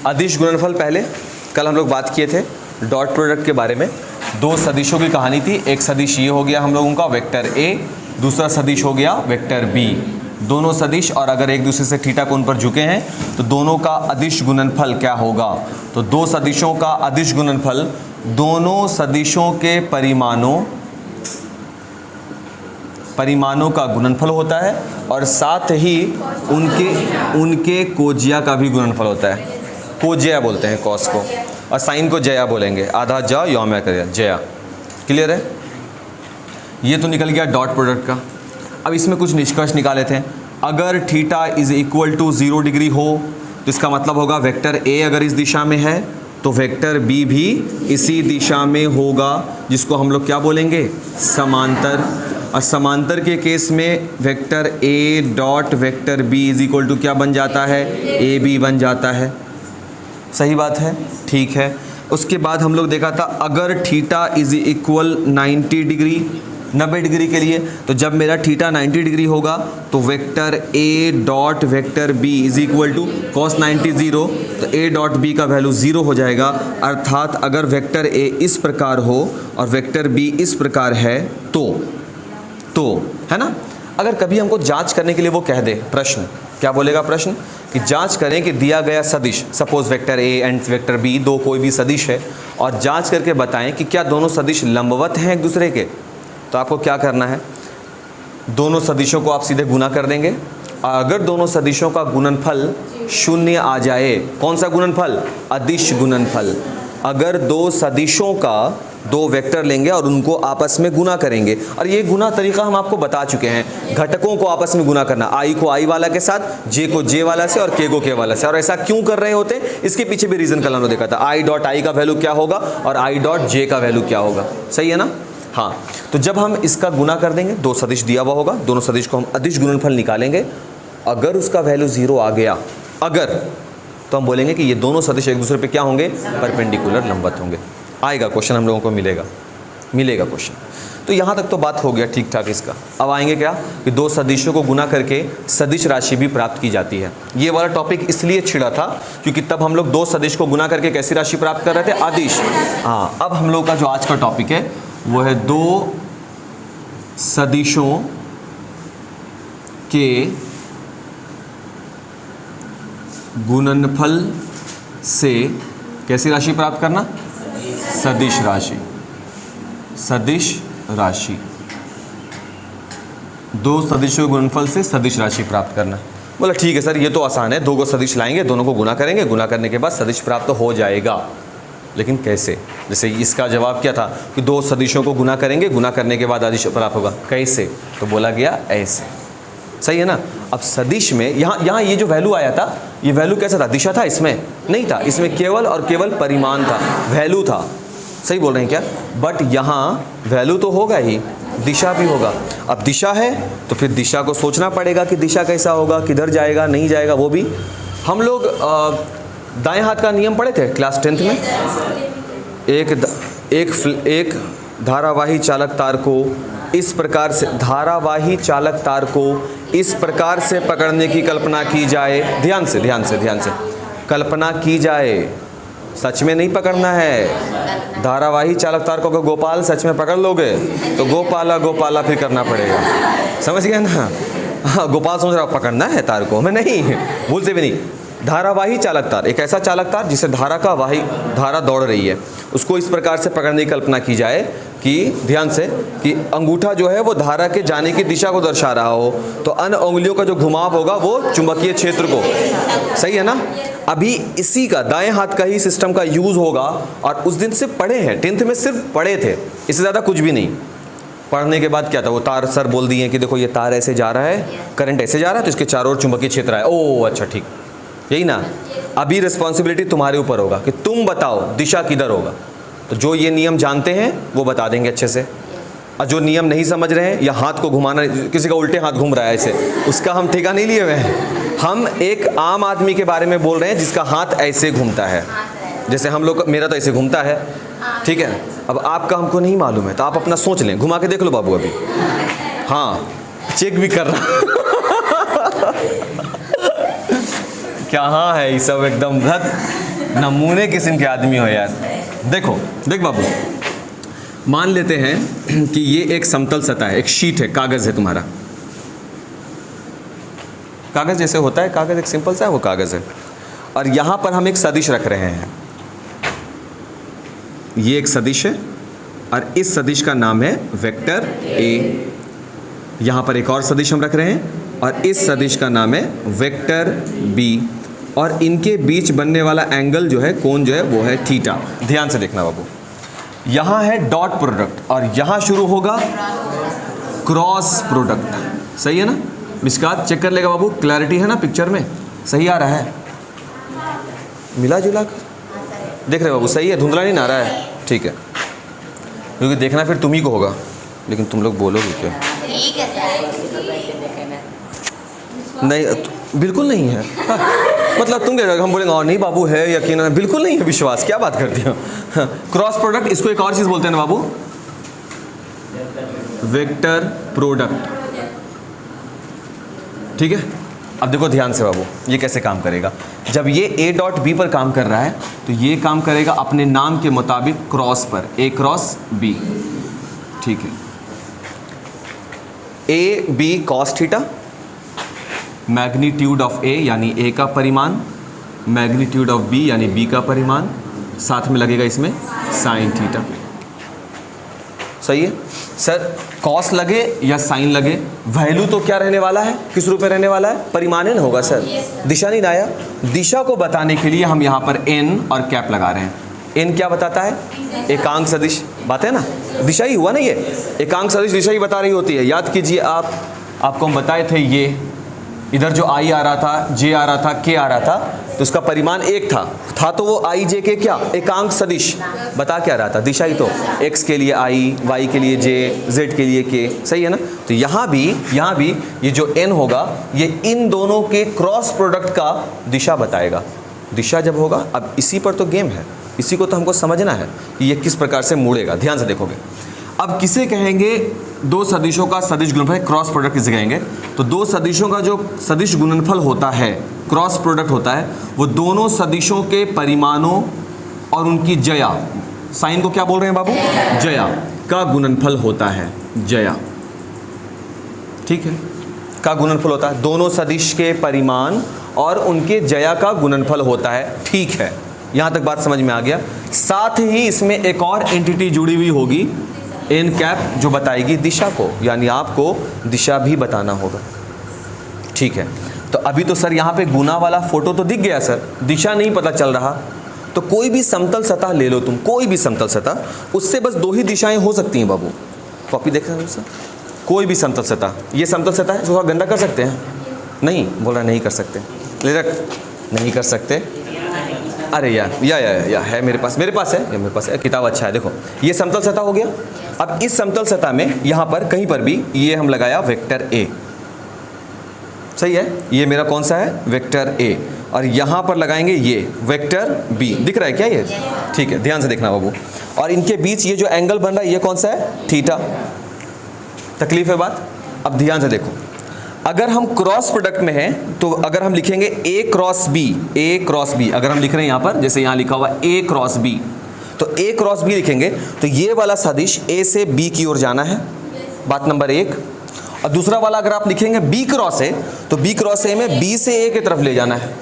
अदिश गुणनफल पहले कल हम लोग बात किए थे डॉट प्रोडक्ट के बारे में। दो सदिशों की कहानी थी, एक सदिश ये हो गया हम लोगों का वेक्टर ए, दूसरा सदिश हो गया वेक्टर बी। दोनों सदिश और अगर एक दूसरे से थीटा कोण पर झुके हैं तो दोनों का अदिश गुणनफल क्या होगा। तो दो सदिशों का अदिश गुणनफल दोनों सदिशों के परिमाणों का गुणनफल होता है और साथ ही उनके कोज्या का भी गुणनफल होता है। कोज्या बोलते हैं कॉस को, और साइन को जया बोलेंगे, आधा ज यौम करिया जया। क्लियर है? ये तो निकल गया डॉट प्रोडक्ट का। अब इसमें कुछ निष्कर्ष निकाले थे। अगर theta is equal to 0 degree हो तो इसका मतलब होगा वेक्टर ए अगर इस दिशा में है तो वेक्टर बी भी इसी दिशा में होगा, जिसको हम लोग क्या बोलेंगे, समांतर। और समांतर के केस में vector A dot vector B is equal to क्या बन जाता है, ए बी बन जाता है। सही बात है, ठीक है। उसके बाद हम लोग देखा था अगर थीटा इज इक्वल 90 डिग्री के लिए, तो जब मेरा थीटा 90 डिग्री होगा तो vector A dot vector B is equal to cos 90 0, तो ए डॉट बी का वैल्यू 0 हो जाएगा। अर्थात अगर वेक्टर ए इस प्रकार हो और वेक्टर बी इस प्रकार है तो है ना। अगर कभी हमको जांच करने के लिए वो कह दे, प्रश्न क्या बोलेगा, प्रश्न कि जांच करें कि दिया गया सदिश, suppose vector A and vector B दो कोई भी सदिश है, और जांच करके बताएं कि क्या दोनों सदिश लंबवत हैं एक दूसरे के, तो आपको क्या करना है, दोनों सदिशों को आप सीधे गुना कर देंगे। अगर दोनों सदिशों का गुणनफल 0 आ जाए, कौन सा गुणनफल, अदिश गुणनफल। अगर दो सदिशों का दो वेक्टर लेंगे और उनको आपस में गुना करेंगे, और ये गुना तरीका हम आपको बता चुके हैं, घटकों को आपस में गुना करना, आई को आई वाला के साथ, जे को जे वाला से और के को के वाला से। और ऐसा क्यों कर रहे होते हैं, इसके पीछे भी रीजन कल हमने देखा था, आई डॉट आई का वैल्यू क्या होगा और आई डॉट जे का वैल्यू क्या होगा। सही है ना। हाँ, तो जब हम इसका गुना कर देंगे, दो सदिश दिया हुआ होगा, दोनों सदिश को हम अदिश गुणनफल निकालेंगे। अगर उसका वैल्यू 0 आ गया, अगर, तो हम बोलेंगे कि ये दोनों सदिश एक दूसरे पे क्या होंगे, परपेंडिकुलर लंबवत होंगे। आएगा क्वेश्चन, हम लोगों को मिलेगा क्वेश्चन। तो यहाँ तक तो बात हो गया ठीक ठाक इसका। अब आएंगे क्या कि दो सदिशों को गुना करके सदिश राशि भी प्राप्त की जाती है। ये वाला टॉपिक इसलिए छिड़ा था क्योंकि तब हम लोग दो सदिश को गुना करके कैसी राशि प्राप्त कर रहे थे, अदिश। हाँ, अब हम लोग का जो आज का टॉपिक है वो है दो सदिशों के गुणनफल से कैसी राशि प्राप्त करना, सदिश राशि। दो सदिशों के गुणनफल से सदिश राशि प्राप्त करना। बोला ठीक है सर, ये तो आसान है, दो को सदिश लाएंगे, दोनों को गुना करेंगे, गुना करने के बाद सदिश प्राप्त हो जाएगा। लेकिन कैसे? जैसे इसका जवाब क्या था कि दो सदिशों को गुना करेंगे, गुना करने के बाद अदिश प्राप्त होगा। कैसे? तो बोला गया ऐसे। सही है ना। अब सदिश में यहाँ ये जो वैल्यू आया था, ये वैल्यू कैसा था, दिशा था, इसमें नहीं था, इसमें केवल और केवल परिमाण था, वैल्यू था। सही बोल रहे हैं क्या? बट यहाँ वैल्यू तो होगा ही, दिशा भी होगा। अब दिशा है तो फिर दिशा को सोचना पड़ेगा कि दिशा कैसा होगा, किधर जाएगा, नहीं जाएगा। वो भी हम लोग दाएं हाथ का नियम पढ़े थे क्लास 10th में। एक धारावाही चालक तार को इस प्रकार से, धारावाही चालक तार को इस प्रकार से पकड़ने की कल्पना की जाए। ध्यान से कल्पना की जाए, सच में नहीं पकड़ना है। धारावाही चालक तार को गोपाल सच में पकड़ लोगे तो गोपाला फिर करना पड़ेगा। समझ गए ना। हाँ, गोपाल समझ रहा पकड़ना है तार को, हमें नहीं, भूल से भी नहीं। धारावाही चालक तार, एक ऐसा चालक तार जिसे धारा दौड़ रही है, उसको इस प्रकार से पकड़ने की कल्पना की जाए कि, ध्यान से, कि अंगूठा जो है वो धारा के जाने की दिशा को दर्शा रहा हो, तो अन्य उंगलियों का जो घुमाव होगा वो चुंबकीय क्षेत्र को। सही है ना। अभी इसी का दाएं हाथ का ही सिस्टम का यूज होगा, और उस दिन से पढ़े हैं, 10th में सिर्फ पढ़े थे, इससे ज़्यादा कुछ भी नहीं। पढ़ने के बाद क्या था, वो तार सर बोल दिए कि देखो ये तार ऐसे जा रहा है, करंट ऐसे जा रहा है, तो इसके चारों ओर चुंबकीय क्षेत्र है। ओह अच्छा, ठीक, यही ना। अभी रिस्पॉन्सिबिलिटी तुम्हारे ऊपर होगा कि तुम बताओ दिशा किधर होगा। तो जो ये नियम जानते हैं वो बता देंगे अच्छे से, और जो नियम नहीं समझ रहे हैं, या हाथ को घुमाना, किसी का उल्टे हाथ घूम रहा है ऐसे, उसका हम ठेका नहीं लिए हुए हैं। हम एक आम आदमी के बारे में बोल रहे हैं जिसका हाथ ऐसे घूमता है, जैसे हम लोग, मेरा तो ऐसे घूमता है, ठीक है। अब आपका हमको नहीं मालूम है, तो आप अपना सोच लें, घुमा के देख लो बाबू अभी। हाँ, चेक भी कर रहा क्या, हाँ है ये सब एकदम नमूने किस्म के आदमी हो यार। देखो देख बाबू, मान लेते हैं कि ये एक समतल सतह है, एक शीट है, कागज़ है तुम्हारा, कागज़ जैसे होता है, कागज़ एक सिंपल सा है, वो कागज़ है, और यहाँ पर हम एक सदिश रख रहे हैं। ये एक सदिश है और इस सदिश का नाम है वेक्टर ए। यहाँ पर एक और सदिश हम रख रहे हैं और इस सदिश का नाम है वेक्टर बी, और इनके बीच बनने वाला एंगल जो है, कोण जो है, वो है थीटा। ध्यान से देखना बाबू, यहाँ है डॉट प्रोडक्ट और यहाँ शुरू होगा क्रॉस प्रोडक्ट। सही है ना? मिसकात चेक कर लेगा बाबू, क्लैरिटी है ना पिक्चर में? सही आ रहा है? मिला जुला कर देख रहे बाबू? सही है, धुंधला नहीं ना आ रहा है? ठीक है, क्योंकि देखना फिर तुम ही को होगा, लेकिन तुम लोग बोलोगे क्या? नहीं, बिल्कुल नहीं है। मतलब तुम कह हम बोलेंगे और नहीं बाबू है यकीन, बिल्कुल नहीं है विश्वास, क्या बात करती हो? क्रॉस प्रोडक्ट, इसको एक और चीज़ बोलते हैं ना बाबू, वेक्टर प्रोडक्ट। ठीक है, अब देखो ध्यान से बाबू, ये कैसे काम करेगा। जब ये ए डॉट बी पर काम कर रहा है तो ये काम करेगा अपने नाम के मुताबिक क्रॉस पर, ए क्रॉस बी। ठीक है, A B cos theta, magnitude of A यानी ए का परिमाण, मैग्नीट्यूड ऑफ बी यानी बी का परिमाण, साथ में लगेगा इसमें साइन थीटा। सही है सर? कॉस लगे या साइन लगे, वैल्यू तो क्या रहने वाला है, किस रूप में रहने वाला है? परिमाणन होगा सर, दिशा नहीं लाया। दिशा को बताने के लिए हम यहाँ पर एन और कैप लगा रहे हैं। एन क्या बताता है? एकांक सदिश, बात है ना, दिशा ही हुआ ना, ये एकांक सदिश दिशा ही बता रही होती है। याद कीजिए आपको हम बताए थे, ये इधर जो आई आ रहा था, जे आ रहा था, के आ रहा था, तो उसका परिमाण एक था तो वो आई जे के क्या एकांक सदिश बता क्या रहा था? दिशा ही तो, x के लिए आई, y के लिए j, z के लिए k। सही है ना? तो यहाँ भी ये जो n होगा, ये इन दोनों के क्रॉस प्रोडक्ट का दिशा बताएगा। दिशा जब होगा, अब इसी पर तो गेम है, इसी को तो हमको समझना है कि ये किस प्रकार से मुड़ेगा। ध्यान से देखोगे, अब किसे कहेंगे दो सदिशों का सदिश गुणनफल? क्रॉस प्रोडक्ट किसे कहेंगे? तो दो सदिशों का जो सदिश गुणनफल होता है, क्रॉस प्रोडक्ट होता है, वो दोनों सदिशों के परिमाणों और उनकी जया, साइन को क्या बोल रहे हैं बाबू? जया का गुणनफल होता है। जया, ठीक है, का गुणनफल होता है, दोनों सदिश के परिमाण और उनके जया का गुणनफल होता है। ठीक है, यहाँ तक बात समझ में आ गया। साथ ही इसमें एक और एंटिटी जुड़ी हुई होगी, एन कैप, जो बताएगी दिशा को, यानी आपको दिशा भी बताना होगा। ठीक है, तो अभी तो सर यहाँ पे गुना वाला फोटो तो दिख गया सर, दिशा नहीं पता चल रहा। तो कोई भी समतल सतह ले लो तुम, कोई भी समतल सतह, उससे बस दो ही दिशाएं हो सकती हैं बाबू। कॉपी देख रहे हो सर? कोई भी समतल सतह, ये समतल सतह है, थोड़ा गंदा कर सकते हैं? नहीं बोल रहा, नहीं कर सकते, ले रख, नहीं कर सकते। अरे या है मेरे पास है, किताब अच्छा है। देखो, ये समतल सतह हो गया। अब इस समतल सतह में यहाँ पर कहीं पर भी ये हम लगाया वेक्टर ए। सही है, ये मेरा कौन सा है? Vector A. और यहाँ पर लगाएंगे ये वेक्टर बी। दिख रहा है क्या ये? ठीक है, ध्यान से देखना बाबू। और इनके बीच ये जो एंगल बन रहा है, ये कौन सा है? थीटा। तकलीफ है बात? अब ध्यान से देखो, अगर हम क्रॉस प्रोडक्ट में हैं तो अगर हम लिखेंगे ए क्रॉस बी, अगर हम लिख रहे हैं यहाँ पर, जैसे यहाँ लिखा हुआ ए क्रॉस बी, तो ए क्रॉस बी लिखेंगे तो ये वाला सदिश ए से बी की ओर जाना है, बात नंबर एक। और दूसरा वाला अगर आप लिखेंगे बी क्रॉस ए, तो बी क्रॉस ए में बी से ए की तरफ ले जाना है।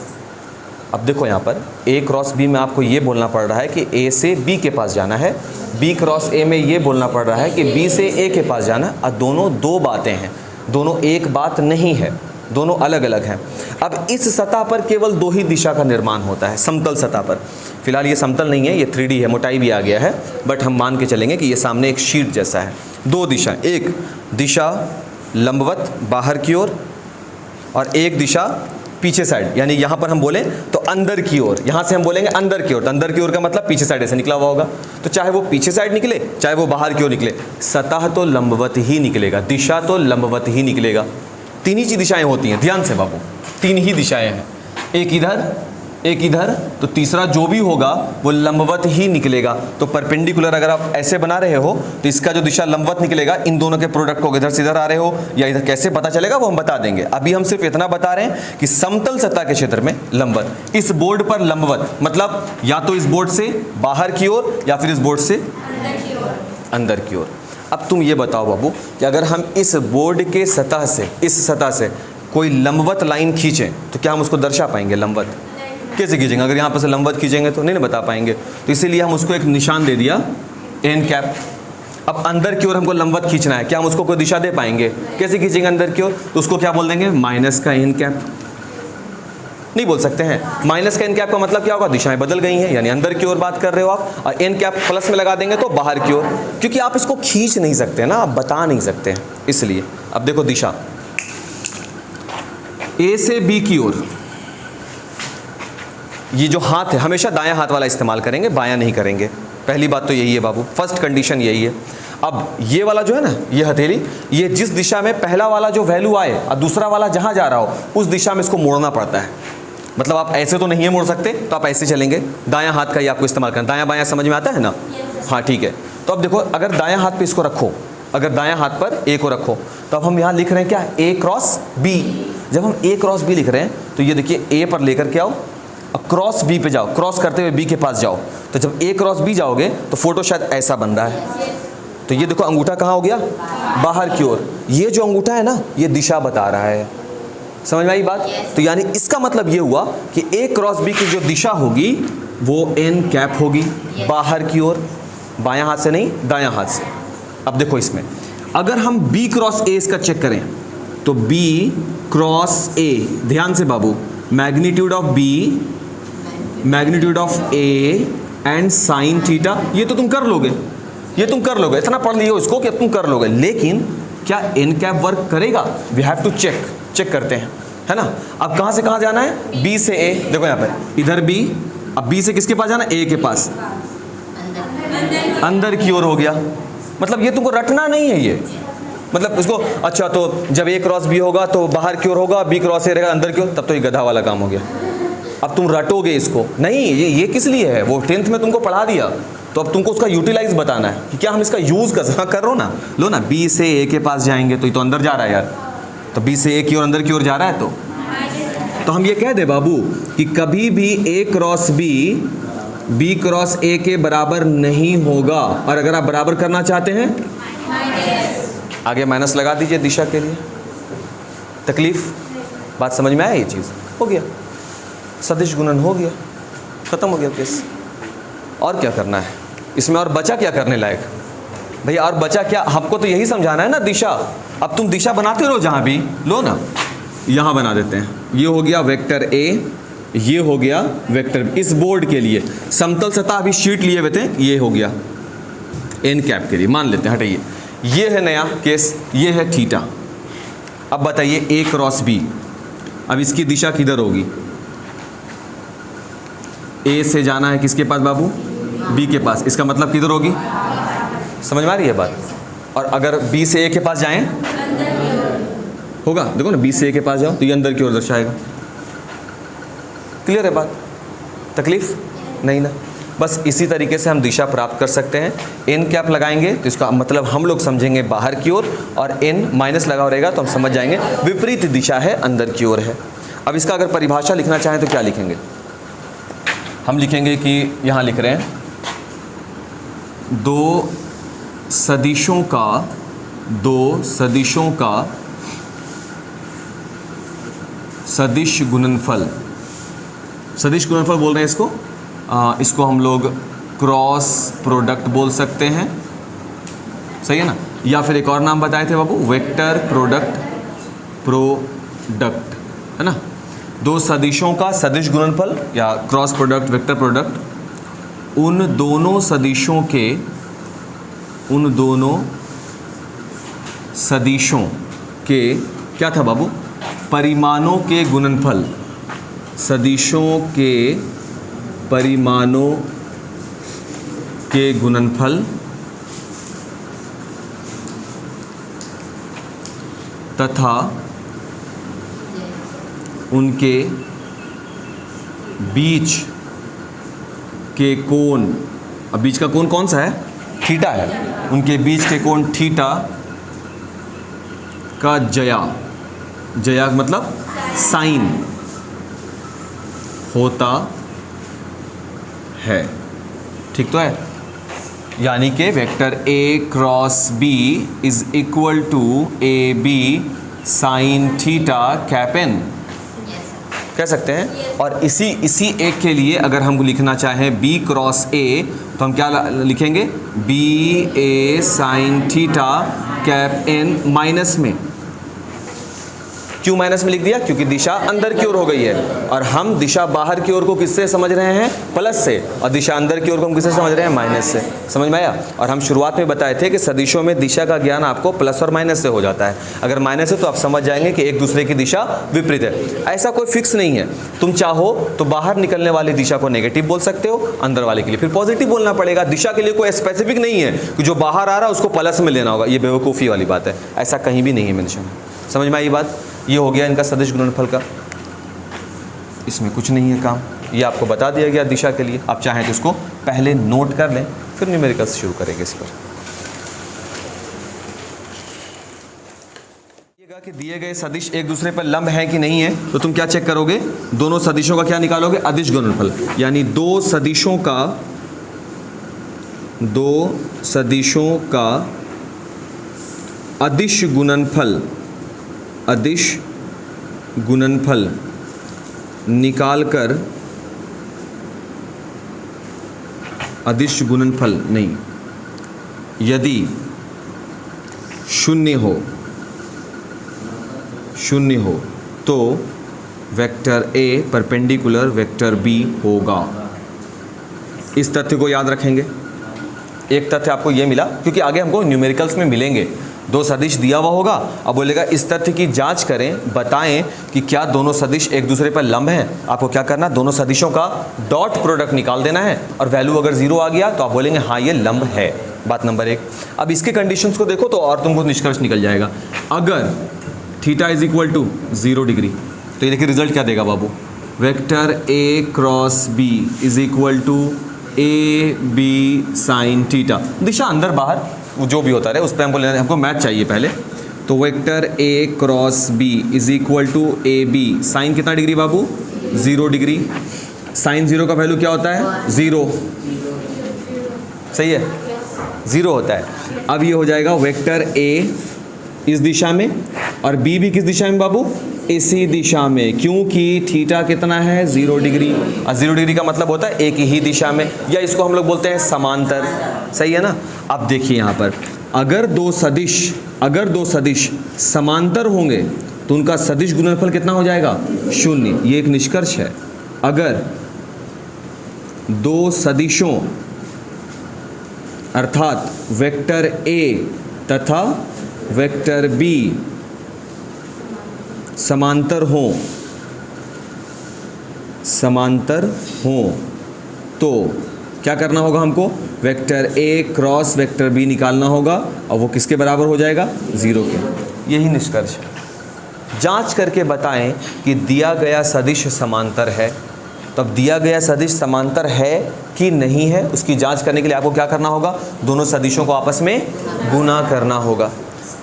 अब देखो यहाँ पर ए क्रॉस बी में आपको ये बोलना पड़ रहा है कि ए से बी के पास जाना है, बी क्रॉस ए में ये बोलना पड़ रहा है कि बी से ए के पास जाना है। और दोनों दो बातें हैं, दोनों एक बात नहीं है, दोनों अलग अलग हैं। अब इस सतह पर केवल दो ही दिशा का निर्माण होता है, समतल सतह पर। फिलहाल ये समतल नहीं है, ये 3D है, मोटाई भी आ गया है, बट हम मान के चलेंगे कि ये सामने एक शीट जैसा है। दो दिशा, एक दिशा लंबवत बाहर की ओर और एक दिशा पीछे साइड, यानी यहाँ पर हम बोलें तो अंदर की ओर। यहाँ से हम बोलेंगे अंदर की ओर, तो अंदर की ओर का मतलब पीछे साइड ऐसे निकला हुआ होगा। तो चाहे वो पीछे साइड निकले, चाहे वो बाहर की ओर निकले, सतह तो लंबवत ही निकलेगा, दिशा तो लंबवत ही निकलेगा। तीन ही दिशाएं होती हैं, ध्यान से बाबू, तीन ही दिशाएं हैं, एक इधर, एक इधर, तो तीसरा जो भी होगा वो लंबवत ही निकलेगा। तो परपेंडिकुलर अगर आप ऐसे बना रहे हो तो इसका जो दिशा लंबवत निकलेगा, इन दोनों के प्रोडक्ट को इधर से इधर आ रहे हो या इधर, कैसे पता चलेगा वो हम बता देंगे। अभी हम सिर्फ इतना बता रहे हैं कि समतल सतह के क्षेत्र में लंबवत, इस बोर्ड पर लंबवत मतलब या तो इस बोर्ड से बाहर की ओर या फिर इस बोर्ड से अंदर की ओर। अब तुम ये बताओ बाबू कि अगर हम इस बोर्ड के सतह से, इस सतह से कोई लंबवत लाइन खींचें तो क्या हम उसको दर्शा पाएंगे? लंबवत कैसे खींचेंगे? अगर यहाँ पर से लंबवत खींचेंगे तो नहीं बता पाएंगे। तो इसीलिए हम उसको एक निशान दे दिया एन कैप। अब अंदर की ओर हमको लंबवत खींचना है, क्या हम उसको कोई दिशा दे पाएंगे? कैसे खींचेंगे अंदर की ओर? तो उसको क्या बोल देंगे? माइनस का एन कैप। नहीं बोल सकते हैं? माइनस का एन कैप का मतलब क्या होगा? दिशाएं बदल गई हैं, यानी अंदर की ओर बात कर रहे हो आप, और एन कैप प्लस में लगा देंगे तो बाहर की ओर, क्योंकि आप इसको खींच नहीं सकते ना, आप बता नहीं सकते हैं इसलिए। अब देखो दिशा ए से बी की ओर, ये जो हाथ है हमेशा दायां हाथ वाला इस्तेमाल करेंगे, बायां नहीं करेंगे। पहली बात तो यही है बाबू, फर्स्ट कंडीशन यही है। अब ये वाला जो है ना, ये हथेली, ये जिस दिशा में पहला वाला जो वैल्यू आए और दूसरा वाला जहां जा रहा हो उस दिशा में इसको मोड़ना पड़ता है। मतलब आप ऐसे तो नहीं है मोड़ सकते, तो आप ऐसे चलेंगे, दायां हाथ का ही आपको इस्तेमाल करना। दायां बायां समझ में आता है ना? हाँ ठीक है। तो अब देखो, अगर दायां हाथ पे इसको रखो, अगर दायां हाथ पर ए को रखो, तो अब हम यहाँ लिख रहे हैं क्या? ए क्रॉस बी। जब हम ए क्रॉस बी लिख रहे हैं तो ये देखिए, ए पर लेकर के आओ, अब क्रॉस बी पे जाओ, क्रॉस करते हुए बी के पास जाओ। तो जब ए क्रॉस बी जाओगे तो फोटो शायद ऐसा बन रहा है। तो ये देखो अंगूठा कहाँ हो गया? बाहर की ओर। ये जो अंगूठा है ना, ये दिशा बता रहा है। समझ में आई बात? तो यानी इसका मतलब ये हुआ कि ए क्रॉस बी की जो दिशा होगी वो एन कैप होगी, बाहर की ओर, बायां हाथ से नहीं, दायां हाथ से। अब देखो इसमें अगर हम बी क्रॉस ए इसका चेक करें तो बी क्रॉस ए, ध्यान से बाबू, magnitude of B, magnitude of A and sine theta, ये तो तुम कर लोगे, ये तुम कर लोगे, इतना पढ़ लियो इसको कि तुम कर लोगे। लेकिन क्या एन कैप वर्क करेगा? वी हैव टू चेक करते हैं, है ना। अब कहां से कहां जाना है? बी से ए, देखो यहां पर इधर बी, अब बी से किसके पास जाना? ए के पास, अंदर की ओर हो गया। मतलब ये तुमको रटना नहीं है, ये मतलब इसको, अच्छा तो जब ए क्रॉस बी होगा तो बाहर की ओर होगा, बी क्रॉस ए रहेगा अंदर की ओर, तब तो ये गधा वाला काम हो गया। अब तुम रटोगे इसको नहीं, ये किस लिए है? वो 10th में तुमको पढ़ा दिया, तो अब तुमको उसका यूटिलाइज बताना है कि क्या हम इसका यूज कर रहे हो ना। लो ना, बी से ए के पास जाएंगे तो ये तो अंदर जा रहा है यार, तो बी से ए की ओर अंदर की ओर जा रहा है, तो हम ये कह दे बाबू कि कभी भी ए क्रॉस बी क्रॉस ए के बराबर नहीं होगा। और अगर आप बराबर करना चाहते हैं, आगे माइनस लगा दीजिए दिशा के लिए। तकलीफ, बात समझ में आया? ये चीज़ हो गया, सदिश गुणन हो गया, ख़त्म हो गया केस। और क्या करना है इसमें? और बचा क्या करने लायक भैया? और बचा क्या? हमको तो यही समझाना है ना, दिशा। अब तुम दिशा बनाते रहो जहाँ भी, लो ना, यहाँ बना देते हैं। ये हो गया वेक्टर ए, ये हो गया वेक्टर बी। इस बोर्ड के लिए समतल सतह अभी शीट लिए हुए थे, ये हो गया एन कैप के लिए, मान लेते हैं, हटाइए। ये है नया केस, ये है थीटा। अब बताइए ए क्रॉस बी, अब इसकी दिशा किधर होगी? ए से जाना है किसके पास बाबू? बी के पास, इसका मतलब किधर होगी? समझ में आ रही है बात? और अगर बी से ए के पास जाएं होगा, देखो ना, बी से ए के पास जाओ तो ये अंदर की ओर दर्शाएगा। क्लियर है बात? तकलीफ नहीं ना? बस इसी तरीके से हम दिशा प्राप्त कर सकते हैं। एन कैप लगाएंगे तो इसका मतलब हम लोग समझेंगे बाहर की ओर, और एन माइनस लगा रहेगा तो हम समझ जाएंगे विपरीत दिशा है, अंदर की ओर है। अब इसका अगर परिभाषा लिखना चाहें तो क्या लिखेंगे? हम लिखेंगे कि यहाँ लिख रहे हैं, दो सदिशों का सदिश गुणनफल, सदिश गुणनफल बोल रहे हैं इसको, इसको हम लोग क्रॉस प्रोडक्ट बोल सकते हैं, सही है ना। या फिर एक और नाम बताए थे बाबू, वेक्टर प्रोडक्ट, है ना। दो सदिशों का सदिश गुणनफल या क्रॉस प्रोडक्ट, वेक्टर प्रोडक्ट, उन दोनों सदिशों के क्या था बाबू? परिमाणों के गुणनफल, सदिशों के परिमाणों के गुणनफल तथा उनके बीच के कोण, अब बीच का कोण कौन सा है? थीटा है। उनके बीच के कोण थीटा का जया, जया मतलब साइन होता है। ठीक तो है? यानी कि vector A cross B is equal to AB sine theta cap N, कह सकते हैं। और इसी एक के लिए अगर हम लिखना चाहें B क्रॉस A तो हम क्या लिखेंगे? BA sign theta cap N minus में। क्यों माइनस में लिख दिया? क्योंकि दिशा अंदर की ओर हो गई है और हम दिशा बाहर की ओर को किससे समझ रहे हैं? प्लस से। और दिशा अंदर की ओर को हम किससे समझ रहे हैं? माइनस से। समझ में आया? और हम शुरुआत में बताए थे कि सदिशों में दिशा का ज्ञान आपको प्लस और माइनस से हो जाता है। अगर माइनस है तो आप समझ जाएंगे कि एक दूसरे की दिशा विपरीत है। ऐसा कोई फिक्स नहीं है। तुम चाहो तो बाहर निकलने वाली दिशा को नेगेटिव बोल सकते हो, अंदर वाले के लिए फिर पॉजिटिव बोलना पड़ेगा। दिशा के लिए कोई स्पेसिफिक नहीं है कि जो बाहर आ रहा है उसको प्लस में लेना होगा। ये बेवकूफ़ी वाली बात है, ऐसा कहीं भी नहीं है मेंशन। समझ में आई बात? ये हो गया इनका सदिश गुणनफल का। इसमें कुछ नहीं है काम, ये आपको बता दिया गया दिशा के लिए। आप चाहें तो इसको पहले नोट कर लें, फिर न्यूमेरिकल्स शुरू करेंगे इस पर। कि दिए गए सदिश एक दूसरे पर लंब है कि नहीं है, तो तुम क्या चेक करोगे? दोनों सदिशों का क्या निकालोगे? अदिश गुणनफल। यानी दो सदिशों का अदिश गुणनफल, अदिश गुणनफल निकालकर, अदिश गुणनफल नहीं, यदि शून्य हो तो vector A perpendicular vector B होगा। इस तथ्य को याद रखेंगे। एक तथ्य आपको यह मिला, क्योंकि आगे हमको न्यूमेरिकल्स में मिलेंगे। दो सदिश दिया हुआ होगा, अब बोलेगा इस तथ्य की जांच करें, बताएं कि क्या दोनों सदिश एक दूसरे पर लंब हैं। आपको क्या करना? दोनों सदिशों का डॉट प्रोडक्ट निकाल देना है और वैल्यू अगर 0 आ गया तो आप बोलेंगे हाँ ये लंब है। बात नंबर 1। अब इसके कंडीशंस को देखो तो और तुमको निष्कर्ष निकल जाएगा। अगर theta is equal to 0 degree, तो ये देखिए रिजल्ट क्या देगा बाबू? Vector A cross B is equal to AB sine theta. दिशा अंदर बाहर जो भी होता रहे उस पर हमको मैथ चाहिए पहले। तो vector A cross B is equal to AB sine कितना डिग्री बाबू? 0 डिग्री। साइन 0 का वैल्यू क्या होता है? 0। सही है, 0 होता है। अब ये हो जाएगा वेक्टर A इस दिशा में और B भी किस दिशा में बाबू? इसी दिशा में, क्योंकि थीटा कितना है? 0 डिग्री। और 0 डिग्री का मतलब होता है एक ही दिशा में, या इसको हम लोग बोलते हैं समांतर। सही है ना? अब देखिए यहाँ पर अगर दो सदिश समांतर होंगे तो उनका सदिश गुणनफल कितना हो जाएगा? 0। ये एक निष्कर्ष है। अगर दो सदिशों अर्थात वेक्टर A तथा वेक्टर B समांतर हों तो क्या करना होगा हमको? Vector A cross vector B निकालना होगा और वो किसके बराबर हो जाएगा? 0 के। यही निष्कर्ष है। जांच करके बताएं कि दिया गया सदिश समांतर है। तो अब दिया गया सदिश समांतर है कि नहीं है, उसकी जांच करने के लिए आपको क्या करना होगा? दोनों सदिशों को आपस में गुना करना होगा।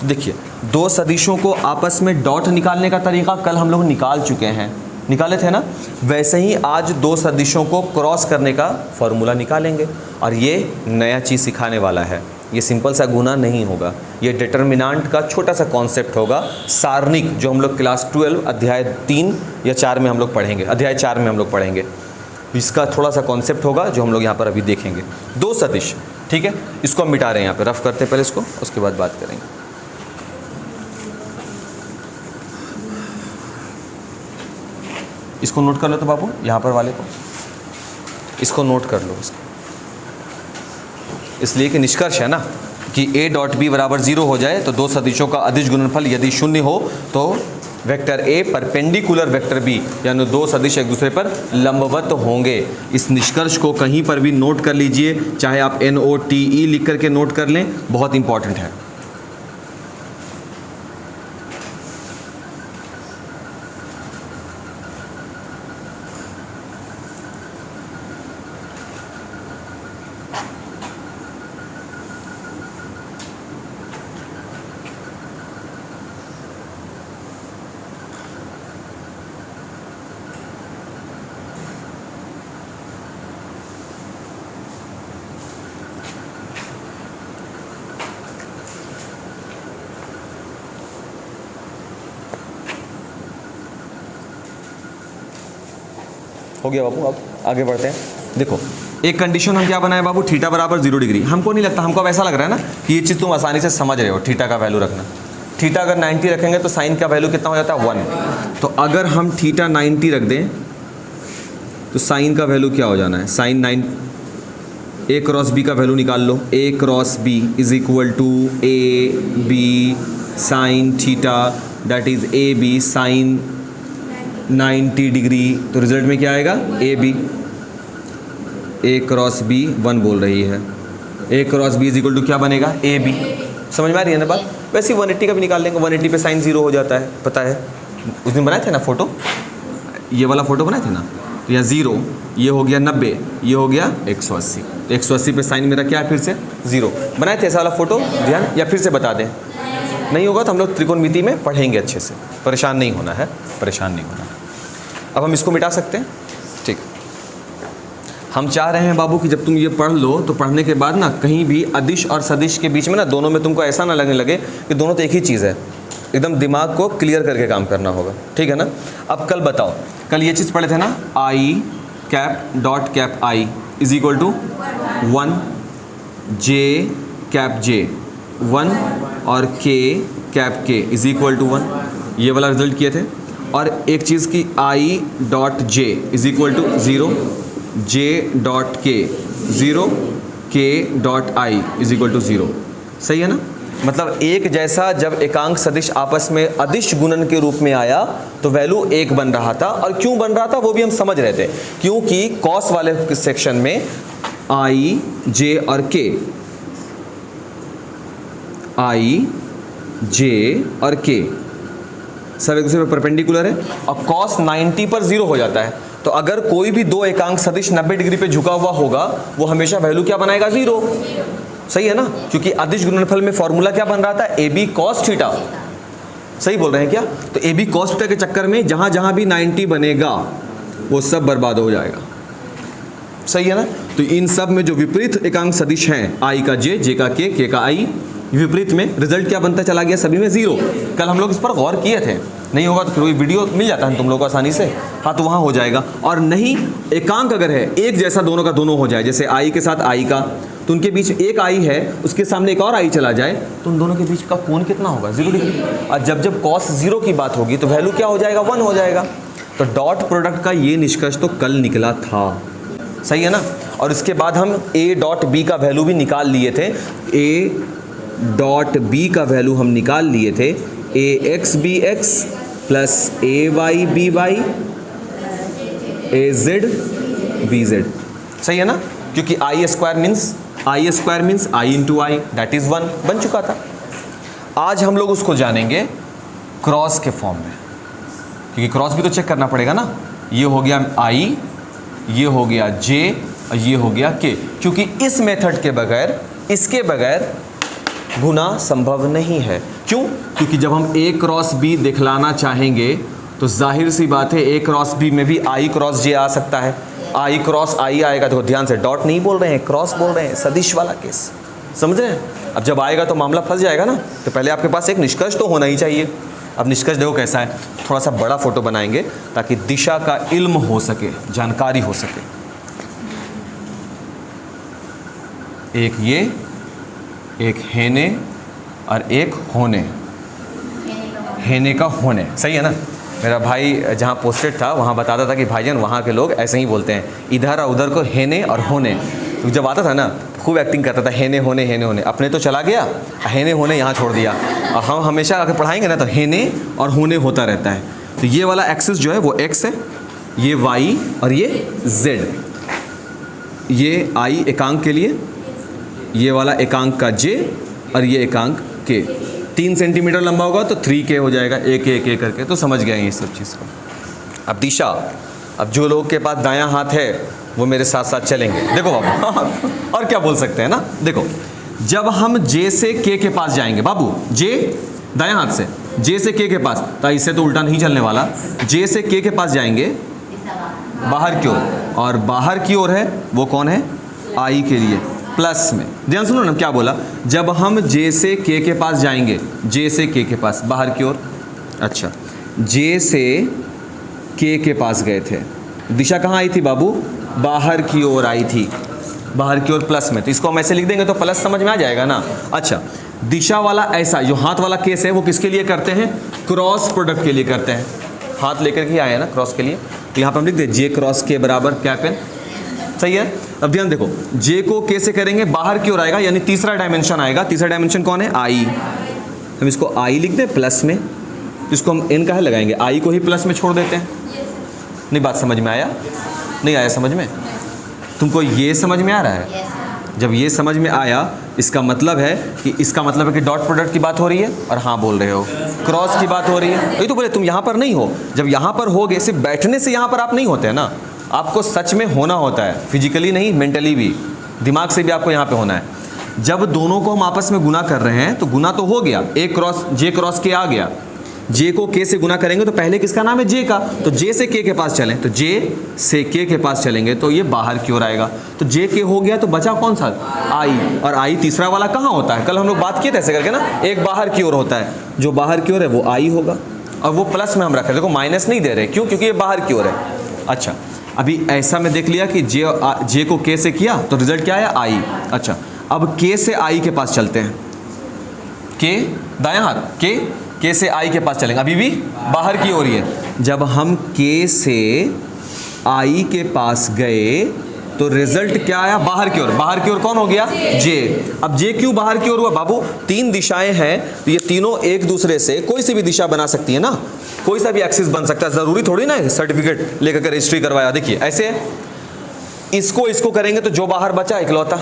तो देखिए, दो सदिशों को आपस में डॉट निकालने का तरीका कल हम लोग निकाल चुके हैं, निकाले थे ना? वैसे ही आज दो सदिशों को क्रॉस करने का फॉर्मूला निकालेंगे और ये नया चीज़ सिखाने वाला है। ये सिंपल सा गुना नहीं होगा, ये डिटर्मिनेंट का छोटा सा कॉन्सेप्ट होगा, सारणिक, जो हम लोग क्लास 12 अध्याय 3 या 4 में हम लोग पढ़ेंगे, अध्याय 4 में हम लोग पढ़ेंगे। इसका थोड़ा सा कॉन्सेप्ट होगा जो हम लोग यहाँ पर अभी देखेंगे। दो सदिश, ठीक है? इसको हम मिटा रहे हैं यहाँ पे, रफ करते हैं पहले इसको, उसके बाद बात करेंगे। इसको नोट कर लो तो बाबू, यहाँ पर वाले को इसको नोट कर लो, इसलिए कि निष्कर्ष है ना कि A डॉट B बराबर 0 हो जाए तो दो सदिशों का अदिश गुणनफल यदि 0 हो तो vector A perpendicular vector B, यानी दो सदिश एक दूसरे पर लंबवत होंगे। इस निष्कर्ष को कहीं पर भी नोट कर लीजिए, चाहे आप NOTE लिख करके नोट कर लें, बहुत इंपॉर्टेंट है। हो गया बाबू, अब आगे बढ़ते हैं। देखो एक कंडीशन हम क्या बनाए बाबू, थीटा बराबर 0 डिग्री। हमको नहीं लगता, हमको अब ऐसा लग रहा है ना कि ये चीज़ तुम आसानी से समझ रहे हो। थीटा का वैल्यू रखना, थीटा अगर 90 रखेंगे तो साइन का वैल्यू कितना हो जाता है 1। तो अगर हम थीटा 90 रख दें तो साइन का वैल्यू क्या हो जाना है, साइन 9 ए क्रॉस बी का वैल्यू निकाल लो। A cross B is equal to A B sine theta, that is A B sine 90 degree. तो रिजल्ट में क्या आएगा, A B, A cross B 1 बोल रही है। A cross B is equal to क्या बनेगा, ए बी। समझ में आ रही है ना बात। वैसे ही 180 का भी निकाल लेंगे, 180 पे साइन 0 हो जाता है, पता है। उस दिन बनाए थे ना फोटो, ये वाला फोटो बनाए थे ना, तो यहाँ 0, ये हो गया 90, ये हो गया 180। तो 180 पे साइन मेरा क्या है, फिर से 0। बनाए थे ऐसा वाला फोटो, ध्यान, या फिर से बता दें। नहीं होगा तो हम लोग त्रिकोणमिति में पढ़ेंगे अच्छे से, परेशान नहीं होना है, परेशान नहीं होना है। अब हम इसको मिटा सकते हैं, ठीक। हम चाह रहे हैं बाबू कि जब तुम ये पढ़ लो तो पढ़ने के बाद ना कहीं भी अदिश और सदिश के बीच में ना, दोनों में तुमको ऐसा ना लगने लगे कि दोनों तो एक ही चीज़ है। एकदम दिमाग को क्लियर करके काम करना होगा, ठीक है ना। अब कल बताओ, कल ये चीज़ पढ़े थे ना, i cap dot cap i is equal to 1, j cap j 1 और के कैप के इज इक्वल टू 1, ये वाला रिजल्ट किए थे। और एक चीज़ की I dot J is equal to 0, J dot K 0, K dot I is equal to 0। सही है ना। मतलब एक जैसा जब एकांक सदिश आपस में अदिश गुणन के रूप में आया तो वैल्यू 1 बन रहा था। और क्यों बन रहा था वो भी हम समझ रहे थे, क्योंकि कॉस वाले सेक्शन में आई जे और के, आई जे और के सब एक दूसरे पे परपेंडिकुलर है और कॉस 90 पर 0 हो जाता है। तो अगर कोई भी दो एकांक सदिश 90 डिग्री पे झुका हुआ होगा वो हमेशा वैल्यू क्या बनाएगा, 0। सही है ना, क्योंकि अदिश गुणनफल में फॉर्मूला क्या बन रहा था, ए बी कॉस थीटा। सही बोल रहे हैं क्या। तो ए बी कॉस थीटा के चक्कर में जहां जहां भी 90 बनेगा वो सब बर्बाद हो जाएगा। सही है ना। तो इन सब में जो विपरीत एकांक सदिश हैं, आई का जे, जे का के का आई, विपरीत में रिजल्ट क्या बनता चला गया, सभी में 0। कल हम लोग इस पर गौर किए थे, नहीं होगा तो फिर वही वीडियो मिल जाता है तुम लोगों को आसानी से। हाँ तो वहाँ हो जाएगा। और नहीं एकांक अगर है एक जैसा दोनों का दोनों हो जाए, जैसे आई के साथ आई का, तो उनके बीच एक आई है उसके सामने एक और आई चला जाए तो उन दोनों के बीच का कोण कितना होगा, 0 डिग्री। और जब कॉस 0 की बात होगी तो वैल्यू क्या हो जाएगा, 1 हो जाएगा। तो डॉट प्रोडक्ट का ये निष्कर्ष तो कल निकला था। सही है ना। और इसके बाद हम ए डॉट बी का वैल्यू भी निकाल लिए थे। ए डॉट बी का वैल्यू हम निकाल लिए थे, A x B x plus A y B y A z B z. सही है ना, क्योंकि i square means i into i, that is 1 बन चुका था। आज हम लोग उसको जानेंगे क्रॉस के फॉर्म में, क्योंकि क्रॉस भी तो चेक करना पड़ेगा ना। ये हो गया आई, ये हो गया जे और ये हो गया के, क्योंकि इस मेथड के बगैर, इसके बगैर गुना संभव नहीं है। क्यों, क्योंकि जब हम ए क्रॉस बी दिखलाना चाहेंगे तो जाहिर सी बात है ए क्रॉस बी में भी आई क्रॉस जे आ सकता है। आई क्रॉस आई आएगा तो ध्यान से, डॉट नहीं बोल रहे हैं, क्रॉस बोल रहे हैं, सदिश वाला केस। समझ रहे हैं। अब जब आएगा तो मामला फंस जाएगा ना। तो पहले आपके पास एक निष्कर्ष तो होना ही चाहिए। अब निष्कर्ष देखो कैसा है, थोड़ा सा बड़ा फोटो बनाएंगे ताकि दिशा का इल्म हो सके, जानकारी हो सके। एक ये, एक हेने और एक होने, हेने का होने। सही है ना। मेरा भाई जहाँ पोस्टेड था वहाँ बताता था कि भाईजान वहाँ के लोग ऐसे ही बोलते हैं, इधर और उधर को हेने और होने। तो जब आता था ना खूब एक्टिंग करता था, हेने होने हेने होने। अपने तो चला गया, हेने होने यहाँ छोड़ दिया। और हम हमेशा अगर पढ़ाएंगे ना तो हेने और होने होता रहता है। तो ये वाला एक्सिस जो है वो एक्स है, ये वाई और ये जेड। ये आई एकांक के लिए, ये वाला एकांक का जे और ये एकांक के। 3 सेंटीमीटर लंबा होगा तो 3K हो जाएगा, एक एक करके। तो समझ गए ये सब चीज़ को। अब दिशा, अब जो लोग के पास दायां हाथ है वो मेरे साथ साथ चलेंगे। देखो बाबू और क्या बोल सकते हैं ना, देखो जब हम जे से के के पास जाएंगे बाबू, जे दायां हाथ से जे से के पास, तो इससे तो उल्टा नहीं चलने वाला। जे से के पास जाएंगे बाहर की ओर, और बाहर की ओर है वो कौन है, आई के लिए प्लस में। ध्यान सुनो ना क्या बोला, जब हम जे से के पास जाएंगे, जे से के पास बाहर की ओर, अच्छा जे से के पास गए थे, दिशा कहाँ आई थी बाबू, बाहर की ओर आई थी, बाहर की ओर प्लस में, तो इसको हम ऐसे लिख देंगे तो प्लस समझ में आ जाएगा ना। अच्छा दिशा वाला ऐसा, जो हाथ वाला केस है वो किसके लिए करते हैं, क्रॉस प्रोडक्ट के लिए करते हैं, हाथ लेकर के आए हैं ना क्रॉस के लिए, तो यहाँ पर हम लिख दें जे क्रॉस के बराबर क्या पेन, सही है। अब ध्यान देखो, जे को के से करेंगे बाहर की ओर आएगा, यानी तीसरा डायमेंशन आएगा, तीसरा डायमेंशन कौन है, आई, हम इसको आई लिख दें प्लस में, इसको हम एन का है लगाएंगे, आई को ही प्लस में छोड़ देते हैं। नहीं बात समझ में आया, नहीं आया समझ में, तुमको ये समझ में आ रहा है, जब ये समझ में आया इसका मतलब है कि डॉट प्रोडक्ट की बात हो रही है, और हाँ बोल रहे हो, क्रॉस की बात हो रही है, ये तो बोले तुम यहाँ पर नहीं हो, जब यहाँ पर होगे, सिर्फ बैठने से यहाँ पर आप नहीं होते हैं ना, आपको सच में होना होता है, फिजिकली नहीं मेंटली भी, दिमाग से भी आपको यहाँ पे होना है। जब दोनों को हम आपस में गुना कर रहे हैं तो गुना तो हो गया, ए क्रॉस जे क्रॉस के आ गया, जे को के से गुना करेंगे तो पहले किसका नाम है, जे का, तो जे से के पास चलें, तो जे से के पास चलेंगे तो ये बाहर की ओर आएगा, तो जे के हो गया, तो बचा कौन सा, आई, और आई तीसरा वाला कहाँ होता है, कल हम लोग बात किए थे ऐसे करके ना, एक बाहर की ओर होता है, जो बाहर की ओर है वो आई होगा, और वो प्लस में हम रख रहे, देखो माइनस नहीं दे रहे, क्यों, क्योंकि ये बाहर की ओर है। अच्छा अभी ऐसा में देख लिया कि जे को के से किया तो रिजल्ट क्या आया, आई। अच्छा अब के से आई के पास चलते हैं, के दायां हाथ, के से आई के पास चलेंगे, अभी भी बाहर की ओर ही है। जब हम के से आई के पास गए तो रिजल्ट क्या आया, बाहर की ओर, बाहर की ओर कौन हो गया, जे। अब जे क्यों बाहर की ओर हुआ बाबू, तीन दिशाएं हैं, तो ये तीनों एक दूसरे से कोई सी भी दिशा बना सकती है ना, कोई सा भी एक्सिस बन सकता है, जरूरी थोड़ी ना सर्टिफिकेट लेकर के रजिस्ट्री करवाया। देखिए ऐसे इसको करेंगे तो जो बाहर बचा इकलौता,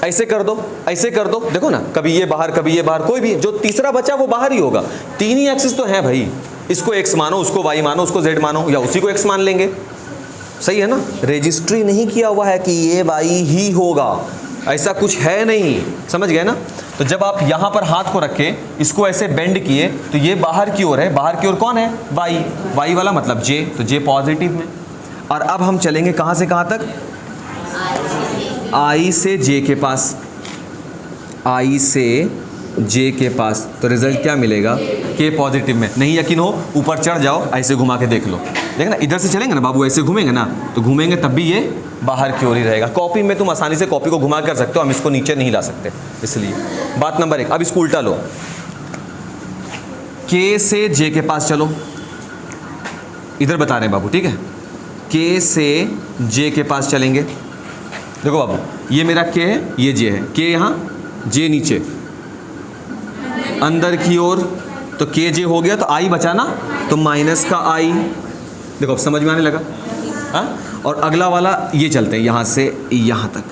ऐसे कर दो, ऐसे कर दो, देखो ना, कभी ये बाहर कभी ये बाहर, कोई भी जो तीसरा बचा वो बाहर ही होगा। तीन ही एक्सिस तो हैं भाई, इसको एक्स मानो, उसको वाई मानो, उसको जेड मानो, या उसी को एक्स मान लेंगे, सही है ना। रजिस्ट्री नहीं किया हुआ है कि ये वाई ही होगा, ऐसा कुछ है नहीं, समझ गए ना। तो जब आप यहाँ पर हाथ को रखे, इसको ऐसे बेंड किए, तो ये बाहर की ओर है, बाहर की ओर कौन है, वाई, वाई वाला मतलब जे, तो जे पॉजिटिव में। और अब हम चलेंगे कहाँ से कहाँ तक, आई से जे के पास, आई से जे के पास, तो रिजल्ट क्या मिलेगा, के पॉजिटिव में। नहीं यकीन हो ऊपर चढ़ जाओ, ऐसे घुमा के देख लो, देखना इधर से चलेंगे ना बाबू, ऐसे घूमेंगे ना, तो घूमेंगे तब भी ये बाहर की ओर ही रहेगा। कॉपी में तुम आसानी से कॉपी को घुमा कर सकते हो, हम इसको नीचे नहीं ला सकते, इसलिए बात नंबर एक। अब इसको उल्टा लो, के से जे के पास चलो, इधर बता रहे हैं बाबू, ठीक है, के से जे के पास चलेंगे। देखो बाबू, ये मेरा के है, ये जे है, के यहाँ, जे नीचे, अंदर की ओर, तो के जे हो गया, तो आई बचा ना, तो माइनस का आई। देखो अब समझ में आने लगा, हाँ। और अगला वाला ये चलते हैं, यहाँ से यहाँ तक,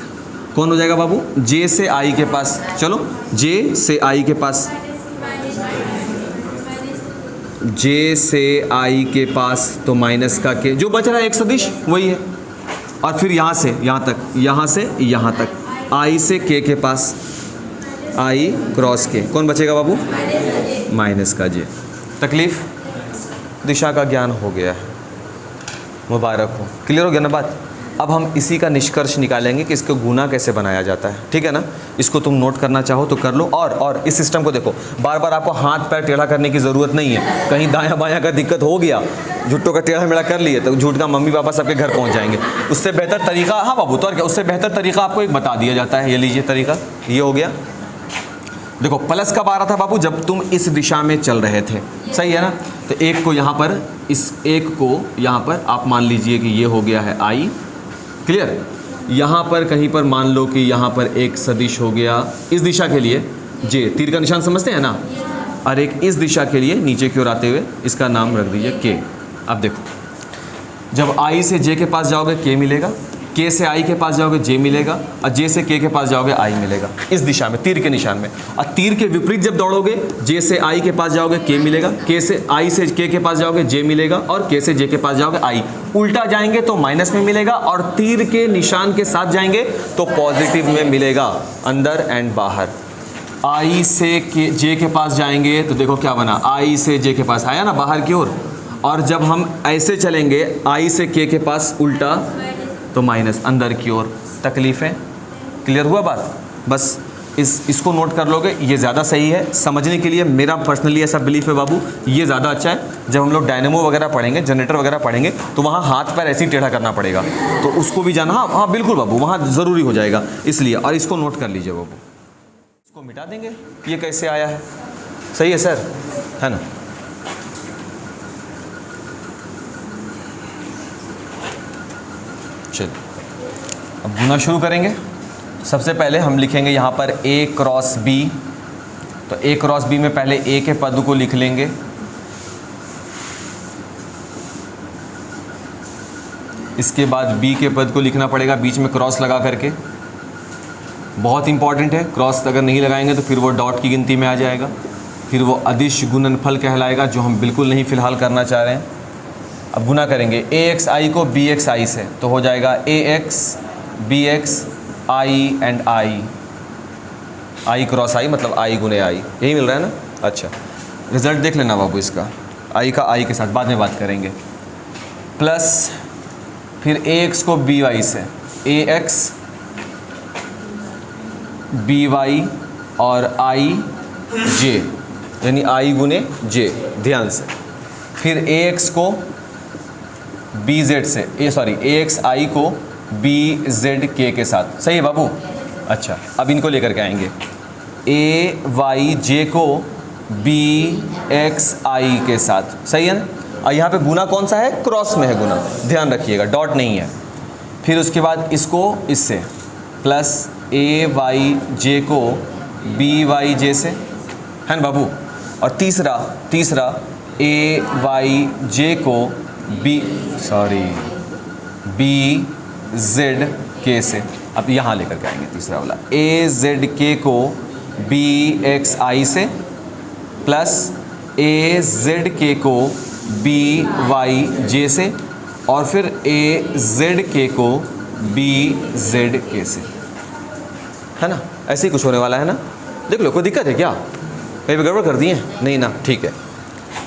कौन हो जाएगा बाबू, जे से आई के पास चलो, जे से आई के पास, जे से आई के पास, तो माइनस का के, जो बच रहा है एक सदिश वही है। और फिर यहाँ से यहाँ तक, यहाँ से यहाँ तक, आई से के पास, आई क्रॉस के, कौन बचेगा बाबू, माइनस का जे। तकलीफ, दिशा का ज्ञान हो गया है, मुबारक हो, क्लियर हो गया ना बात। अब हम इसी का निष्कर्ष निकालेंगे कि इसको गुना कैसे बनाया जाता है, ठीक है ना। इसको तुम नोट करना चाहो तो कर लो, और इस सिस्टम को देखो, बार बार आपको हाथ पैर टेढ़ा करने की ज़रूरत नहीं है। कहीं दायां बायां का दिक्कत हो गया, झुट्टों का टेढ़ा मेढ़ा कर लिए, तो झूठ का मम्मी पापा सबके घर पहुंच जाएंगे। उससे बेहतर तरीका, हाँ बाबू तो और क्या, उससे बेहतर तरीका आपको एक बता दिया जाता है, ये लीजिए तरीका, ये हो गया। देखो प्लस कब आ रहा था बाबू, जब तुम इस दिशा में चल रहे थे, सही है ना। तो एक को यहाँ पर, इस एक को यहाँ पर आप मान लीजिए कि ये हो गया है आई, क्लियर। यहाँ पर कहीं पर मान लो कि यहाँ पर एक सदिश हो गया इस दिशा के लिए, जे, तीर का निशान समझते हैं ना, और एक इस दिशा के लिए नीचे की ओर आते हुए, इसका नाम रख दीजिए के। अब देखो, जब आई से जे के पास जाओगे के मिलेगा, के से आई के पास जाओगे जे मिलेगा, और जे से के के पास जाओगे आई मिलेगा, इस दिशा में तीर के निशान में। और तीर के विपरीत जब दौड़ोगे, जे से आई के पास जाओगे के मिलेगा, के से आई से के पास जाओगे जे मिलेगा, और के से जे के पास जाओगे आई। उल्टा जाएंगे तो माइनस में मिलेगा, और तीर के निशान के साथ जाएंगे तो पॉजिटिव में मिलेगा, अंदर एंड बाहर। आई से के जे के पास जाएंगे तो देखो क्या बना, आई से जे के पास आया ना बाहर की ओर, और जब हम ऐसे चलेंगे आई से के पास उल्टा तो माइनस अंदर की ओर। तकलीफ़ें क्लियर हुआ बात? बस इसको नोट कर लोगे, ये ज़्यादा सही है समझने के लिए। मेरा पर्सनली ऐसा बिलीफ है बाबू, ये ज़्यादा अच्छा है। जब हम लोग डायनेमो वगैरह पढ़ेंगे, जनरेटर वगैरह पढ़ेंगे, तो वहाँ हाथ पैर ऐसे ही टेढ़ा करना पड़ेगा, तो उसको भी जाना। हाँ हाँ बिल्कुल बाबू, वहाँ ज़रूरी हो जाएगा, इसलिए। और इसको नोट कर लीजिए बाबू, इसको मिटा देंगे। ये कैसे आया है? सही है सर, है ना? चलिए अब गुना शुरू करेंगे। सबसे पहले हम लिखेंगे यहाँ पर a क्रॉस b। तो a क्रॉस b में पहले a के पद को लिख लेंगे, इसके बाद b के पद को लिखना पड़ेगा बीच में क्रॉस लगा करके। बहुत इंपॉर्टेंट है, क्रॉस अगर नहीं लगाएंगे तो फिर वो डॉट की गिनती में आ जाएगा, फिर वो अदिश गुणनफल कहलाएगा, जो हम बिल्कुल नहीं फिलहाल करना चाह रहे हैं। अब गुना करेंगे ax i को bx i से, तो हो जाएगा ax bx i and i cross i मतलब i गुने i, यही मिल रहा है ना? अच्छा, रिजल्ट देख लेना बाबू इसका, i का i के साथ बाद में बात करेंगे। प्लस फिर ax को by से, ax by और i j यानी i गुने j, ध्यान से। फिर ax को bz से, ax i को bz k के साथ, सही है बाबू? अच्छा, अब इनको लेकर के आएंगे, a y j को bx i के साथ, सही है ना? और यहाँ पे गुना कौन सा है? क्रॉस में है गुना, ध्यान रखिएगा, डॉट नहीं है। फिर उसके बाद इसको इससे, प्लस a y j को b y j से, है ना बाबू? और तीसरा a y j को b z k से। अब यहाँ लेकर के आएंगे तीसरा वाला, a z k को b x i से, प्लस a z k को b y j से, और फिर a z k को b z k से, है ना? ऐसे ही कुछ होने वाला है ना? देख लो, कोई दिक्कत है क्या? कहीं भी गड़बड़ कर दिए? नहीं ना, ठीक है।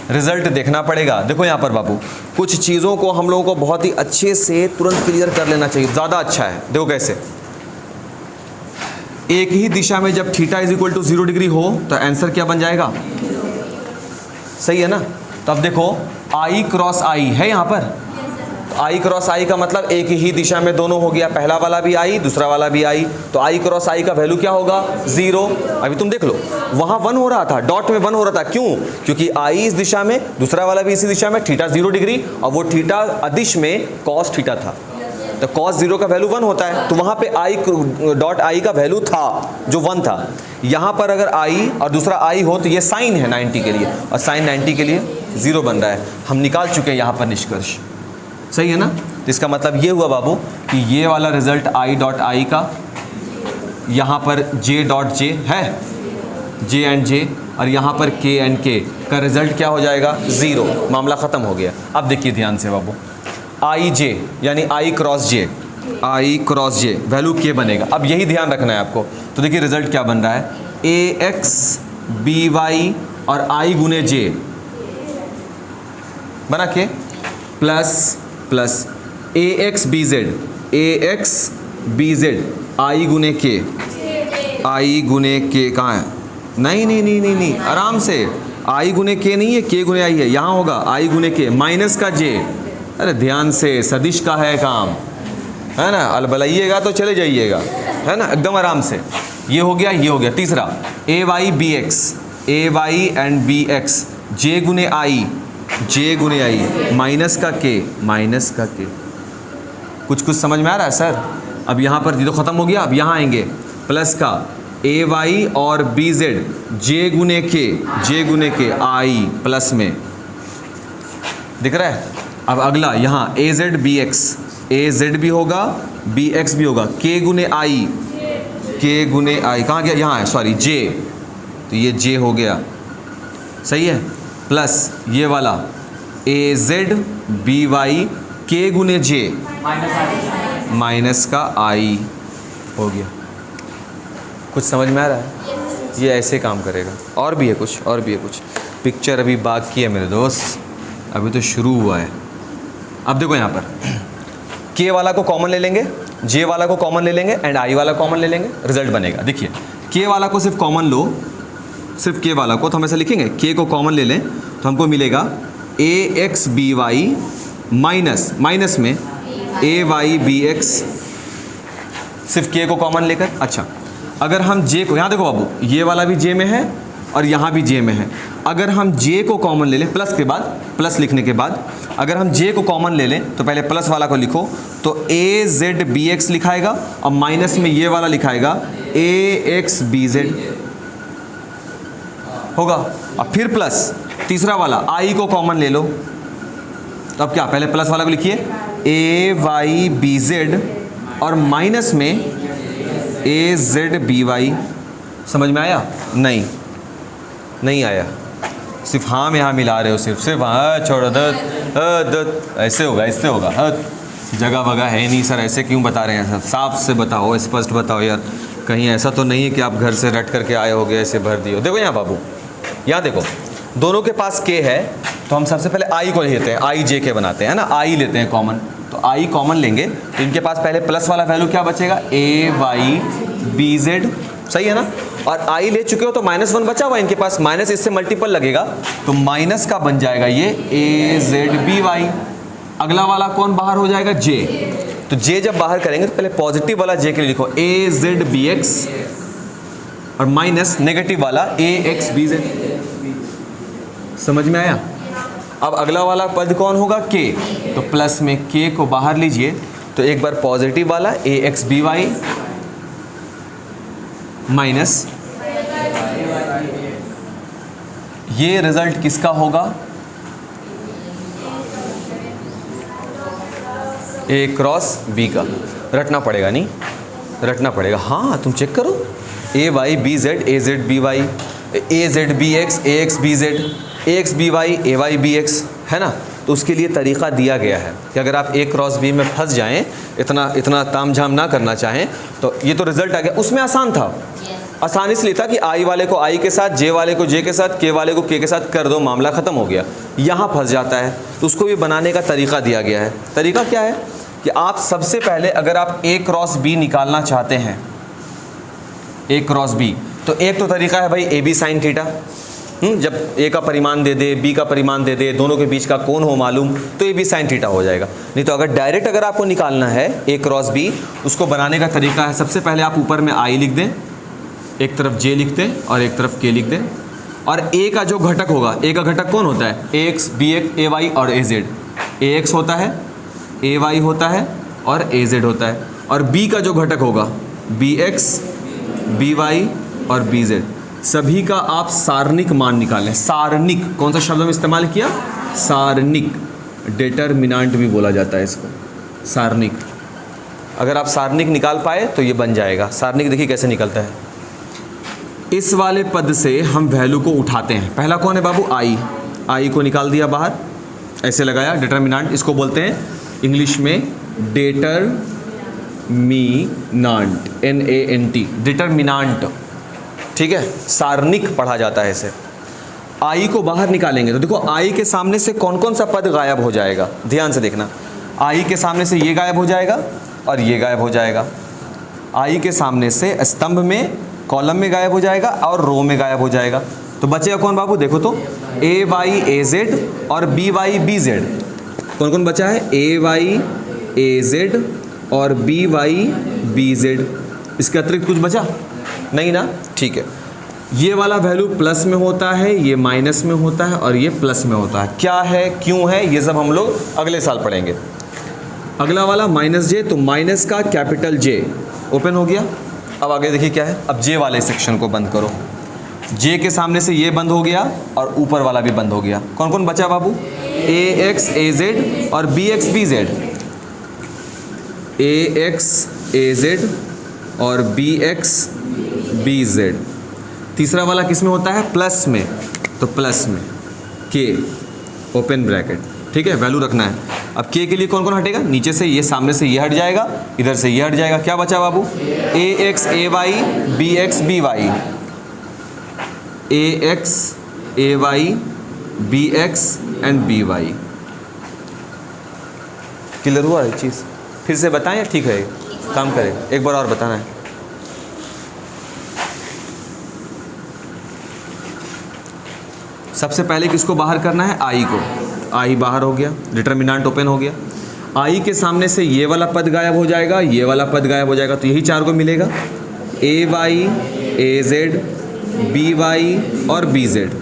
रिजल्ट देखना पड़ेगा। देखो यहाँ पर बाबू, कुछ चीज़ों को हम लोगों को बहुत ही अच्छे से तुरंत क्लियर कर लेना चाहिए, ज़्यादा अच्छा है। देखो कैसे, एक ही दिशा में जब theta is equal to 0 degree हो तो आंसर क्या बन जाएगा? सही है ना? तो अब देखो i क्रॉस i है यहाँ पर, तो i क्रॉस i का मतलब एक ही दिशा में दोनों हो गया, पहला वाला भी i दूसरा वाला भी i, तो i क्रॉस i का वैल्यू क्या होगा? 0। अभी तुम देख लो, वहाँ 1 हो रहा था, डॉट में 1 हो रहा था, क्यों? क्योंकि i इस दिशा में, दूसरा वाला भी इसी दिशा में, थीटा 0 डिग्री, और वो थीटा अदिश में कॉस थीटा था, तो कॉस 0 का वैल्यू 1 होता है, तो वहाँ पे i डॉट i का वैल्यू था जो 1 था। यहाँ पर अगर i और दूसरा i हो तो ये साइन है 90 के लिए, और साइन 90 के लिए 0 बन रहा है। हम निकाल चुके हैं यहाँ पर निष्कर्ष, सही है ना? तो इसका मतलब ये हुआ बाबू कि ये वाला रिजल्ट i डॉट i का, यहाँ पर j डॉट j है, j एंड j, और यहाँ पर k एंड k का रिजल्ट क्या हो जाएगा? 0। मामला ख़त्म हो गया। अब देखिए ध्यान से बाबू, i j यानी i cross j value k बनेगा। अब यही ध्यान रखना है आपको। तो देखिए रिजल्ट क्या बन रहा है, ax by और i गुने j बना के, प्लस ax bz i गुने k कहाँ है? नहीं, आराम से, i गुने k नहीं है, k गुने i है, यहाँ होगा i गुने k माइनस का j। अरे ध्यान से, सदिश का है काम, है ना? अलबलाइएगा तो चले जाइएगा, है ना? एकदम आराम से। ये हो गया। तीसरा ay एंड bx j गुने i माइनस का k। कुछ समझ में आ रहा है सर? अब यहाँ पर ये तो ख़त्म हो गया, अब यहाँ आएंगे, प्लस का ay और bz j गुने k i प्लस में, दिख रहा है? अब अगला यहाँ az bx ए जेड भी होगा, बी एक्स भी होगा, के गुने आई, के गुने आई कहाँ गया, यहाँ है, सॉरी जे, तो ये जे हो गया, सही है, प्लस ये वाला ए जेड बी वाई के गुने जे माइनस का आई हो गया। कुछ समझ में आ रहा है? ये ऐसे काम करेगा। और भी है कुछ, और भी है कुछ, पिक्चर अभी बाकी है मेरे दोस्त, अभी तो शुरू हुआ है। अब देखो यहाँ पर के वाला को कॉमन ले लेंगे, जे वाला को कॉमन ले लेंगे एंड आई वाला कॉमन ले लेंगे, रिजल्ट बनेगा। देखिए के वाला को सिर्फ कॉमन लो, सिर्फ के वाला को, तो हम ऐसा लिखेंगे के को कॉमन ले लें तो हमको मिलेगा A x B y minus, minus में ए वाई बी एक्स, सिर्फ के को कॉमन लेकर। अच्छा अगर हम जे को, यहाँ देखो बाबू ये वाला भी जे में है और यहाँ भी जे में है, अगर हम जे को कॉमन ले लें प्लस के बाद, प्लस लिखने के बाद अगर हम जे को कॉमन ले लें तो पहले प्लस वाला को लिखो तो ए जेड बी एक्स लिखाएगा और माइनस में ये वाला लिखाएगा ए एक्स बी जेड होगा। अब फिर प्लस तीसरा वाला आई को कॉमन ले लो, तो अब क्या, पहले प्लस वाला को लिखिए ए वाई बी जेड और माइनस में ए जेड बी वाई। समझ में आया? नहीं, नहीं आया, सिर्फ हाँ में हाँ मिला रहे हो, सिर्फ हाँ छोड़ो दत ऐसे होगा, ऐसे होगा, जगह वगह है नहीं सर, ऐसे क्यों बता रहे हैं सर, साफ से बताओ, स्पष्ट बताओ यार, कहीं ऐसा तो नहीं है कि आप घर से रट करके आए होगे ऐसे भर दिए। देखो यहाँ बाबू, यहाँ देखो दोनों के पास के है तो हम सबसे पहले आई को लेते हैं, आई जे के बनाते हैं ना, आई लेते हैं कॉमन, तो आई कॉमन लेंगे तो इनके पास पहले प्लस वाला वैल्यू क्या बचेगा, ए वाई बी जेड, सही है ना, और आई ले चुके हो तो -1 बचा हुआ इनके पास, माइनस इससे मल्टीपल लगेगा तो माइनस का बन जाएगा ये ए जेड बी वाई। अगला वाला कौन बाहर हो जाएगा, जे, तो जे जब बाहर करेंगे तो पहले पॉजिटिव वाला जे के लिए लिखो ए जेड बी एक्स और माइनस नेगेटिव वाला ए एक्स बी जेड। समझ में आया? अब अगला वाला पद कौन होगा, के, तो प्लस में के को बाहर लीजिए तो एक बार पॉजिटिव वाला ए एक्स बी वाई माइनस ये रिजल्ट किसका होगा, ए क्रॉस बी का। रटना पड़ेगा, नहीं रटना पड़ेगा, हाँ तुम चेक करो, ए y B Z, A z B y, A z B x, A x B Z, A x B y, A y B x, है ना। तो उसके लिए तरीक़ा दिया गया है कि अगर आप ए क्रॉस बी में फंस जाएं, इतना तामझाम ना करना चाहें, तो ये तो रिजल्ट आ गया। उसमें आसान था, आसान इसलिए था कि आई वाले को आई के साथ, जे वाले को जे के साथ, के वाले को के साथ कर दो, मामला ख़त्म हो गया। यहाँ फंस जाता है तो उसको भी बनाने का तरीक़ा दिया गया है। तरीक़ा क्या है कि आप सबसे पहले अगर आप ए क्रॉस बी निकालना चाहते हैं, ए क्रॉस बी, तो एक तो तरीक़ा है भाई ए बी साइन थीटा, जब ए का परिमाण दे दे, बी का परिमाण दे दे, दोनों के बीच का कोण हो मालूम, तो ए बी साइन थीटा हो जाएगा। नहीं तो अगर डायरेक्ट अगर आपको निकालना है ए क्रॉस बी, उसको बनाने का तरीका है, सबसे पहले आप ऊपर में आई लिख दें, एक तरफ जे लिख दें और एक तरफ के लिख दें, और ए का जो घटक होगा, ए का घटक कौन होता है, ए x B x A Y और ए जेड, ए एक्स होता है, ए वाई होता है और ए जेड होता है, और बी का जो घटक होगा बी एक्स बी वाई और बी जेड, सभी का आप सारणिक मान निकालें। सारणिक कौन सा शब्द में इस्तेमाल किया, सारणिक, डिटरमिनेंट भी बोला जाता है इसको, सारणिक। अगर आप सारणिक निकाल पाए तो ये बन जाएगा। सारणिक देखिए कैसे निकलता है, इस वाले पद से हम वैल्यू को उठाते हैं। पहला कौन है बाबू, आई, आई को निकाल दिया बाहर, ऐसे लगाया डिटरमिनेंट, इसको बोलते हैं इंग्लिश में डिटरमिनेंट, NANT, डिटरमिनेंट, ठीक है, सारणिक पढ़ा जाता है इसे। आई को बाहर निकालेंगे तो देखो आई के सामने से कौन कौन सा पद गायब हो जाएगा, ध्यान से देखना। आई के सामने से ये गायब हो जाएगा और ये गायब हो जाएगा, आई के सामने से स्तंभ में, कॉलम में गायब हो जाएगा और रो में गायब हो जाएगा। तो बचेगा कौन बाबू, देखो तो ए वाई ए जेड और बी वाई बी जेड, कौन कौन बचा है, ए वाई ए जेड और बी वाई बी जेड, इसके अतिरिक्त कुछ बचा नहीं ना, ठीक है। ये वाला वैल्यू प्लस में होता है, ये माइनस में होता है और ये प्लस में होता है। क्या है, क्यों है, ये सब हम लोग अगले साल पढ़ेंगे। अगला वाला माइनस जे, तो माइनस का कैपिटल जे ओपन हो गया। अब आगे देखिए क्या है, अब जे वाले सेक्शन को बंद करो, जे के सामने से ये बंद हो गया और ऊपर वाला भी बंद हो गया। कौन कौन बचा बाबू, ए एक्स ए जेड और बी एक्स बी जेड, ए एक्स ए जेड और बी एक्स बी जेड। तीसरा वाला किस में होता है? प्लस में, तो प्लस में के ओपन ब्रैकेट, ठीक है, वैल्यू रखना है। अब के लिए कौन कौन हटेगा? नीचे से ये, सामने से ये हट जाएगा, इधर से ये हट जाएगा, क्या बचा बाबू? A x A y B x B y, A x A y B x and B y. Clear हुआ ये चीज़? फिर से बताएं या ठीक रहेगा? काम करेगा, एक बार और बताना है। सबसे पहले किसको बाहर करना है? आई को। आई बाहर हो गया, डिटर्मिनेंट ओपन हो गया। आई के सामने से ये वाला पद गायब हो जाएगा, ये वाला पद गायब हो जाएगा, तो यही चार को मिलेगा, ए Y A z B y और बी जेड,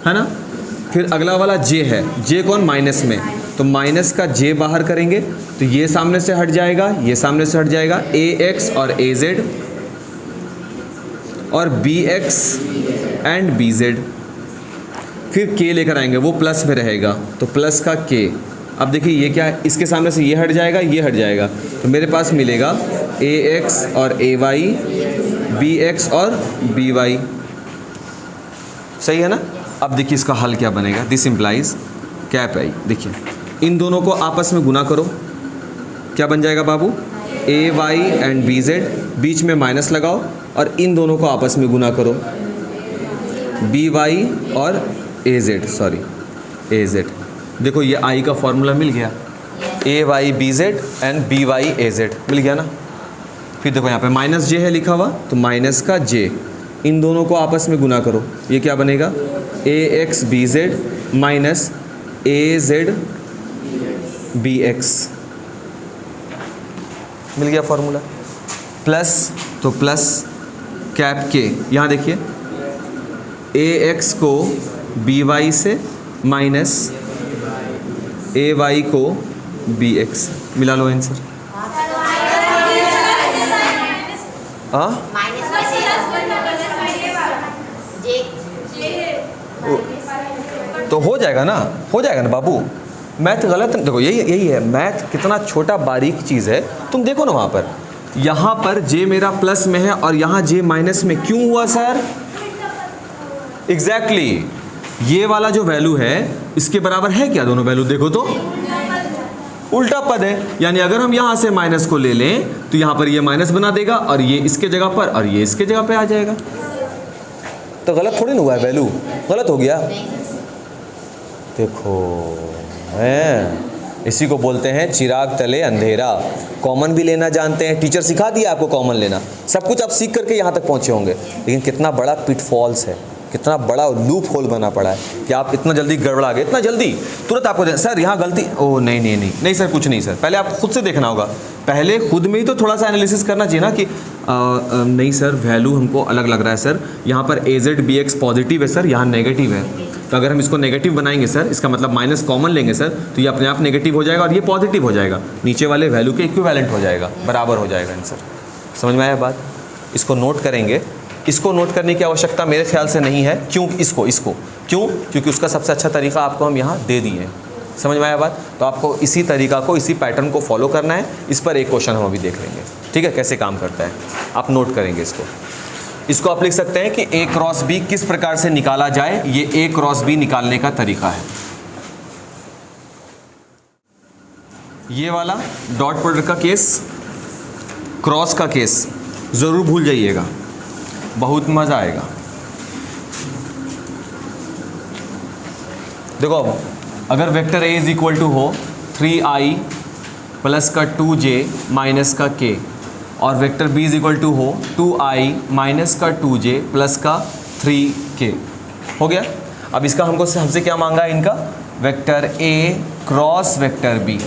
है ना। फिर अगला वाला जे है, जे कौन? माइनस में, तो माइनस का जे बाहर करेंगे तो ये सामने से हट जाएगा, ये सामने से हट जाएगा, ए एक्स और ए जेड और B x and B Z. फिर के लेकर आएंगे, वो प्लस में रहेगा, तो प्लस का के। अब देखिए ये क्या है, इसके सामने से ये हट जाएगा, ये हट जाएगा, तो मेरे पास मिलेगा ए एक्स और ए वाई बी एक्स और बी वाई। सही है ना। अब देखिए इसका हल क्या बनेगा? दिस इम्प्लाइज कैप आई। देखिए इन दोनों को आपस में गुना करो, क्या बन जाएगा बाबू? ए वाई एंड बी जेड, बीच में माइनस लगाओ और इन दोनों को आपस में गुना करो, बी वाई और A z, sorry A z. देखो ये आई का फॉर्मूला मिल गया, A y B z and B y A z मिल गया ना। फिर देखो यहाँ पे माइनस जे है लिखा हुआ, तो माइनस का जे, इन दोनों को आपस में गुना करो, ये क्या बनेगा? ए एक्स बी जेड माइनस ए जेड बी एक्स, मिल गया फॉर्मूला। प्लस, तो प्लस कैप के, यहाँ देखिए ए एक्स को बी वाई से माइनस ए वाई को बी एक्स, मिला लो आंसर। हाँ तो हो जाएगा ना, हो जाएगा ना बाबू। मैथ गलत, देखो यही है मैथ, कितना छोटा बारीक चीज़ है। तुम देखो ना वहाँ पर, यहाँ पर जे मेरा प्लस में है और यहाँ जे माइनस में, क्यों हुआ सर? एग्जैक्टली ये वाला जो वैल्यू है इसके बराबर है क्या? दोनों वैल्यू देखो तो उल्टा पद है, यानी अगर हम यहाँ से माइनस को ले लें तो यहाँ पर ये माइनस बना देगा और ये इसके जगह पर और ये इसके जगह पे आ जाएगा। तो गलत थोड़ी ना हुआ है, वैल्यू गलत हो गया। देखो है, इसी को बोलते हैं चिराग तले अंधेरा। कॉमन भी लेना जानते हैं, टीचर सिखा दिया आपको कॉमन लेना, सब कुछ आप सीख करके यहाँ तक पहुँचे होंगे, लेकिन कितना बड़ा पिटफॉल्स है, कितना बड़ा लूप होल बना पड़ा है कि आप इतना जल्दी गड़बड़ा गए, इतना जल्दी तुरंत आपको सर यहाँ गलती, ओह नहीं नहीं नहीं नहीं सर, कुछ नहीं सर, पहले आप खुद से देखना होगा, पहले खुद में ही तो थोड़ा सा एनालिसिस करना चाहिए ना कि नहीं सर वैल्यू हमको अलग लग रहा है सर, यहाँ पर ए जेड बी एक्स पॉजिटिव है सर, यहाँ नेगेटिव है, तो अगर हम इसको नेगेटिव बनाएंगे सर, इसका मतलब माइनस कॉमन लेंगे सर, तो ये अपने आप नेगेटिव हो जाएगा और ये पॉजिटिव हो जाएगा, नीचे वाले वैल्यू के इक्विवेलेंट हो जाएगा, बराबर हो जाएगा आंसर। समझ में आया बात? इसको नोट करेंगे। इसको नोट करने की आवश्यकता मेरे ख्याल से नहीं है, क्यों? इसको क्यों? क्योंकि उसका सबसे अच्छा तरीका आपको हम यहाँ दे दिए हैं। समझ में आया बात? तो आपको इसी तरीका को, इसी पैटर्न को फॉलो करना है। इस पर एक क्वेश्चन हम अभी देख लेंगे, ठीक है, कैसे काम करता है, आप नोट करेंगे इसको आप लिख सकते हैं कि ए क्रॉस बी किस प्रकार से निकाला जाए, ये ए क्रॉस बी निकालने का तरीका है। ये वाला डॉट प्रोडक्ट का केस, क्रॉस का केस ज़रूर भूल जाइएगा, बहुत मज़ा आएगा। देखो अब अगर vector A is equal to हो 3i प्लस का 2j माइनस का k और vector b is equal to हो 2i माइनस का 2j प्लस का 3k, हो गया। अब इसका हमसे क्या मांगा है? इनका vector a cross vector b,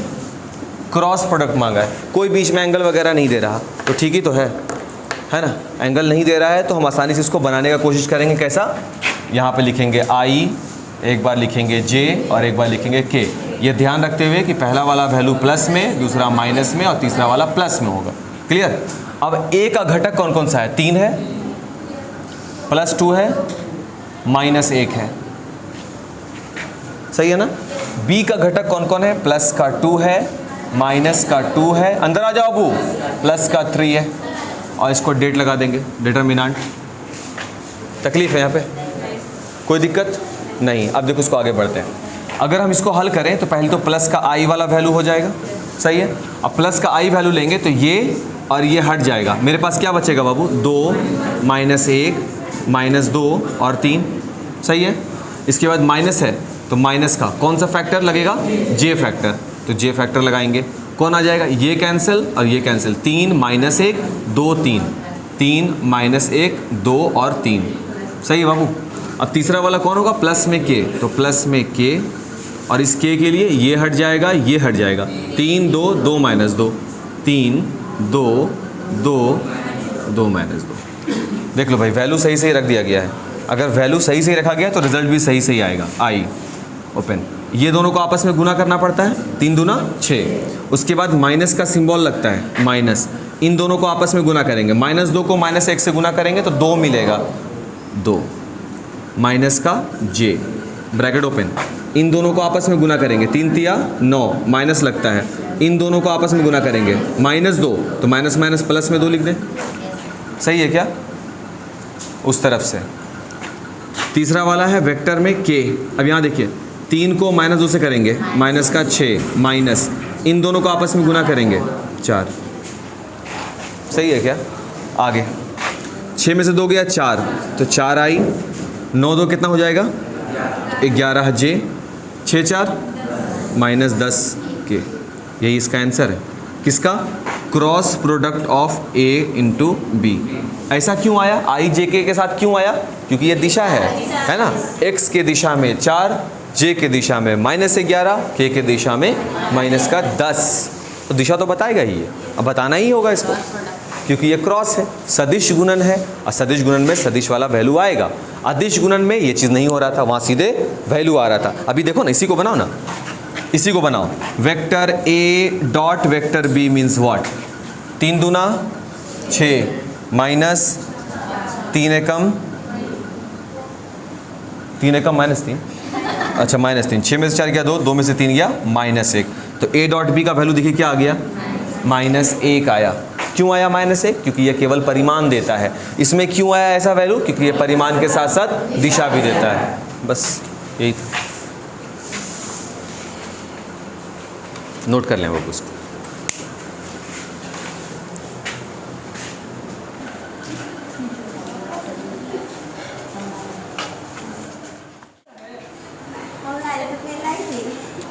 cross product मांगा है। कोई बीच में एंगल वगैरह नहीं दे रहा, तो ठीक ही तो है ना। एंगल नहीं दे रहा है तो हम आसानी से इसको बनाने का कोशिश करेंगे। कैसा? यहाँ पे लिखेंगे i, एक बार लिखेंगे j और एक बार लिखेंगे k। ये ध्यान रखते हुए कि पहला वाला वैल्यू प्लस में, दूसरा माइनस में और तीसरा वाला प्लस में होगा। क्लियर? अब a का घटक कौन कौन सा है? 3 है, प्लस 2 है, माइनस 1 है, सही है ना। b का घटक कौन कौन है? प्लस का 2 है, माइनस का 2 है, अंदर आ जाओ अबू, प्लस का 3 है, और इसको डेट लगा देंगे, डिटर्मिनेंट। तकलीफ है यहाँ पे? कोई दिक्कत नहीं। अब देखो इसको आगे बढ़ते हैं। अगर हम इसको हल करें तो पहले तो प्लस का आई वाला वैल्यू हो जाएगा, सही है। अब प्लस का आई वैल्यू लेंगे तो ये और ये हट जाएगा, मेरे पास क्या बचेगा बाबू? 2 माइनस 1 माइनस 2 और 3, सही है। इसके बाद माइनस है तो माइनस का कौन सा फैक्टर लगेगा? जे फैक्टर, तो जे फैक्टर लगाएंगे, कौन आ जाएगा? ये कैंसिल और ये कैंसिल, 3 माइनस 1 2 3, 3 माइनस 1 2 और 3, सही है बाबू। अब तीसरा वाला कौन होगा? प्लस में के, तो प्लस में के, और इस के लिए ये हट जाएगा, ये हट जाएगा, 3 2 2 माइनस 2, 3 2 2 2 माइनस 2। देख लो भाई, वैल्यू सही सही रख दिया गया है। अगर वैल्यू सही सही रखा गया तो रिजल्ट भी सही सही आएगा। आई ओपन, ये दोनों को आपस में गुना करना पड़ता है, 3 दूना 6। उसके बाद माइनस का सिंबल लगता है, माइनस, इन दोनों को आपस में गुना करेंगे, -2 को -1 से गुना करेंगे तो 2 मिलेगा, 2 माइनस का जे, ब्रैकेट ओपन, इन दोनों को आपस में गुना करेंगे, 3 तिया 9, माइनस लगता है, इन दोनों को आपस में गुना करेंगे, -2 तो माइनस माइनस प्लस में 2 लिख दें, सही है क्या? उस तरफ से। तीसरा वाला है वेक्टर में के। अब यहाँ देखिए, 3 को -2 से करेंगे, माइनस का 6, माइनस, इन दोनों को आपस में गुना करेंगे 4, सही है क्या? आगे 6 में से 2 गया 4, तो 4 आई, 9 2 कितना हो जाएगा? 11 जे, 6 4 माइनस 10 के, यही इसका आंसर है। किसका? Cross product of A into B. ऐसा क्यों आया? आई जे के साथ क्यों आया? क्योंकि ये दिशा है ना, एक्स के दिशा में 4, जे के दिशा में -11, के दिशा में माइनस का 10, तो दिशा तो बताएगा ही, अब बताना ही होगा इसको, क्योंकि ये क्रॉस है, सदिश गुणन है, और सदिश गुणन में सदिश वाला वैल्यू आएगा। अदिश गुणन में ये चीज़ नहीं हो रहा था, वहाँ सीधे वैल्यू आ रहा था। अभी देखो ना, इसी को बनाओ ना, इसी को बनाओ, vector A dot vector B means what? 3 दूना 6 माइनस 3 एकम -3, अच्छा -3, 6 में से 4 गया 2, 2 में से 3 गया -1, तो ए डॉट बी का वैल्यू देखिए क्या आ गया? -1 आया। क्यों आया -1? क्योंकि ये केवल परिमाण देता है। इसमें क्यों आया ऐसा वैल्यू? क्योंकि ये परिमाण के साथ साथ दिशा भी देता है, बस यही था। नोट कर लें वो उसको।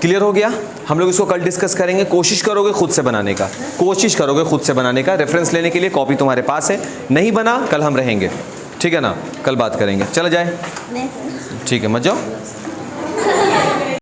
क्लियर हो गया? हम लोग इसको कल डिस्कस करेंगे। कोशिश करोगे खुद से बनाने का, कोशिश करोगे खुद से बनाने का। रेफरेंस लेने के लिए कॉपी तुम्हारे पास है, नहीं बना कल हम रहेंगे, ठीक है ना? कल बात करेंगे, चला जाए? ठीक है, मत जाओ।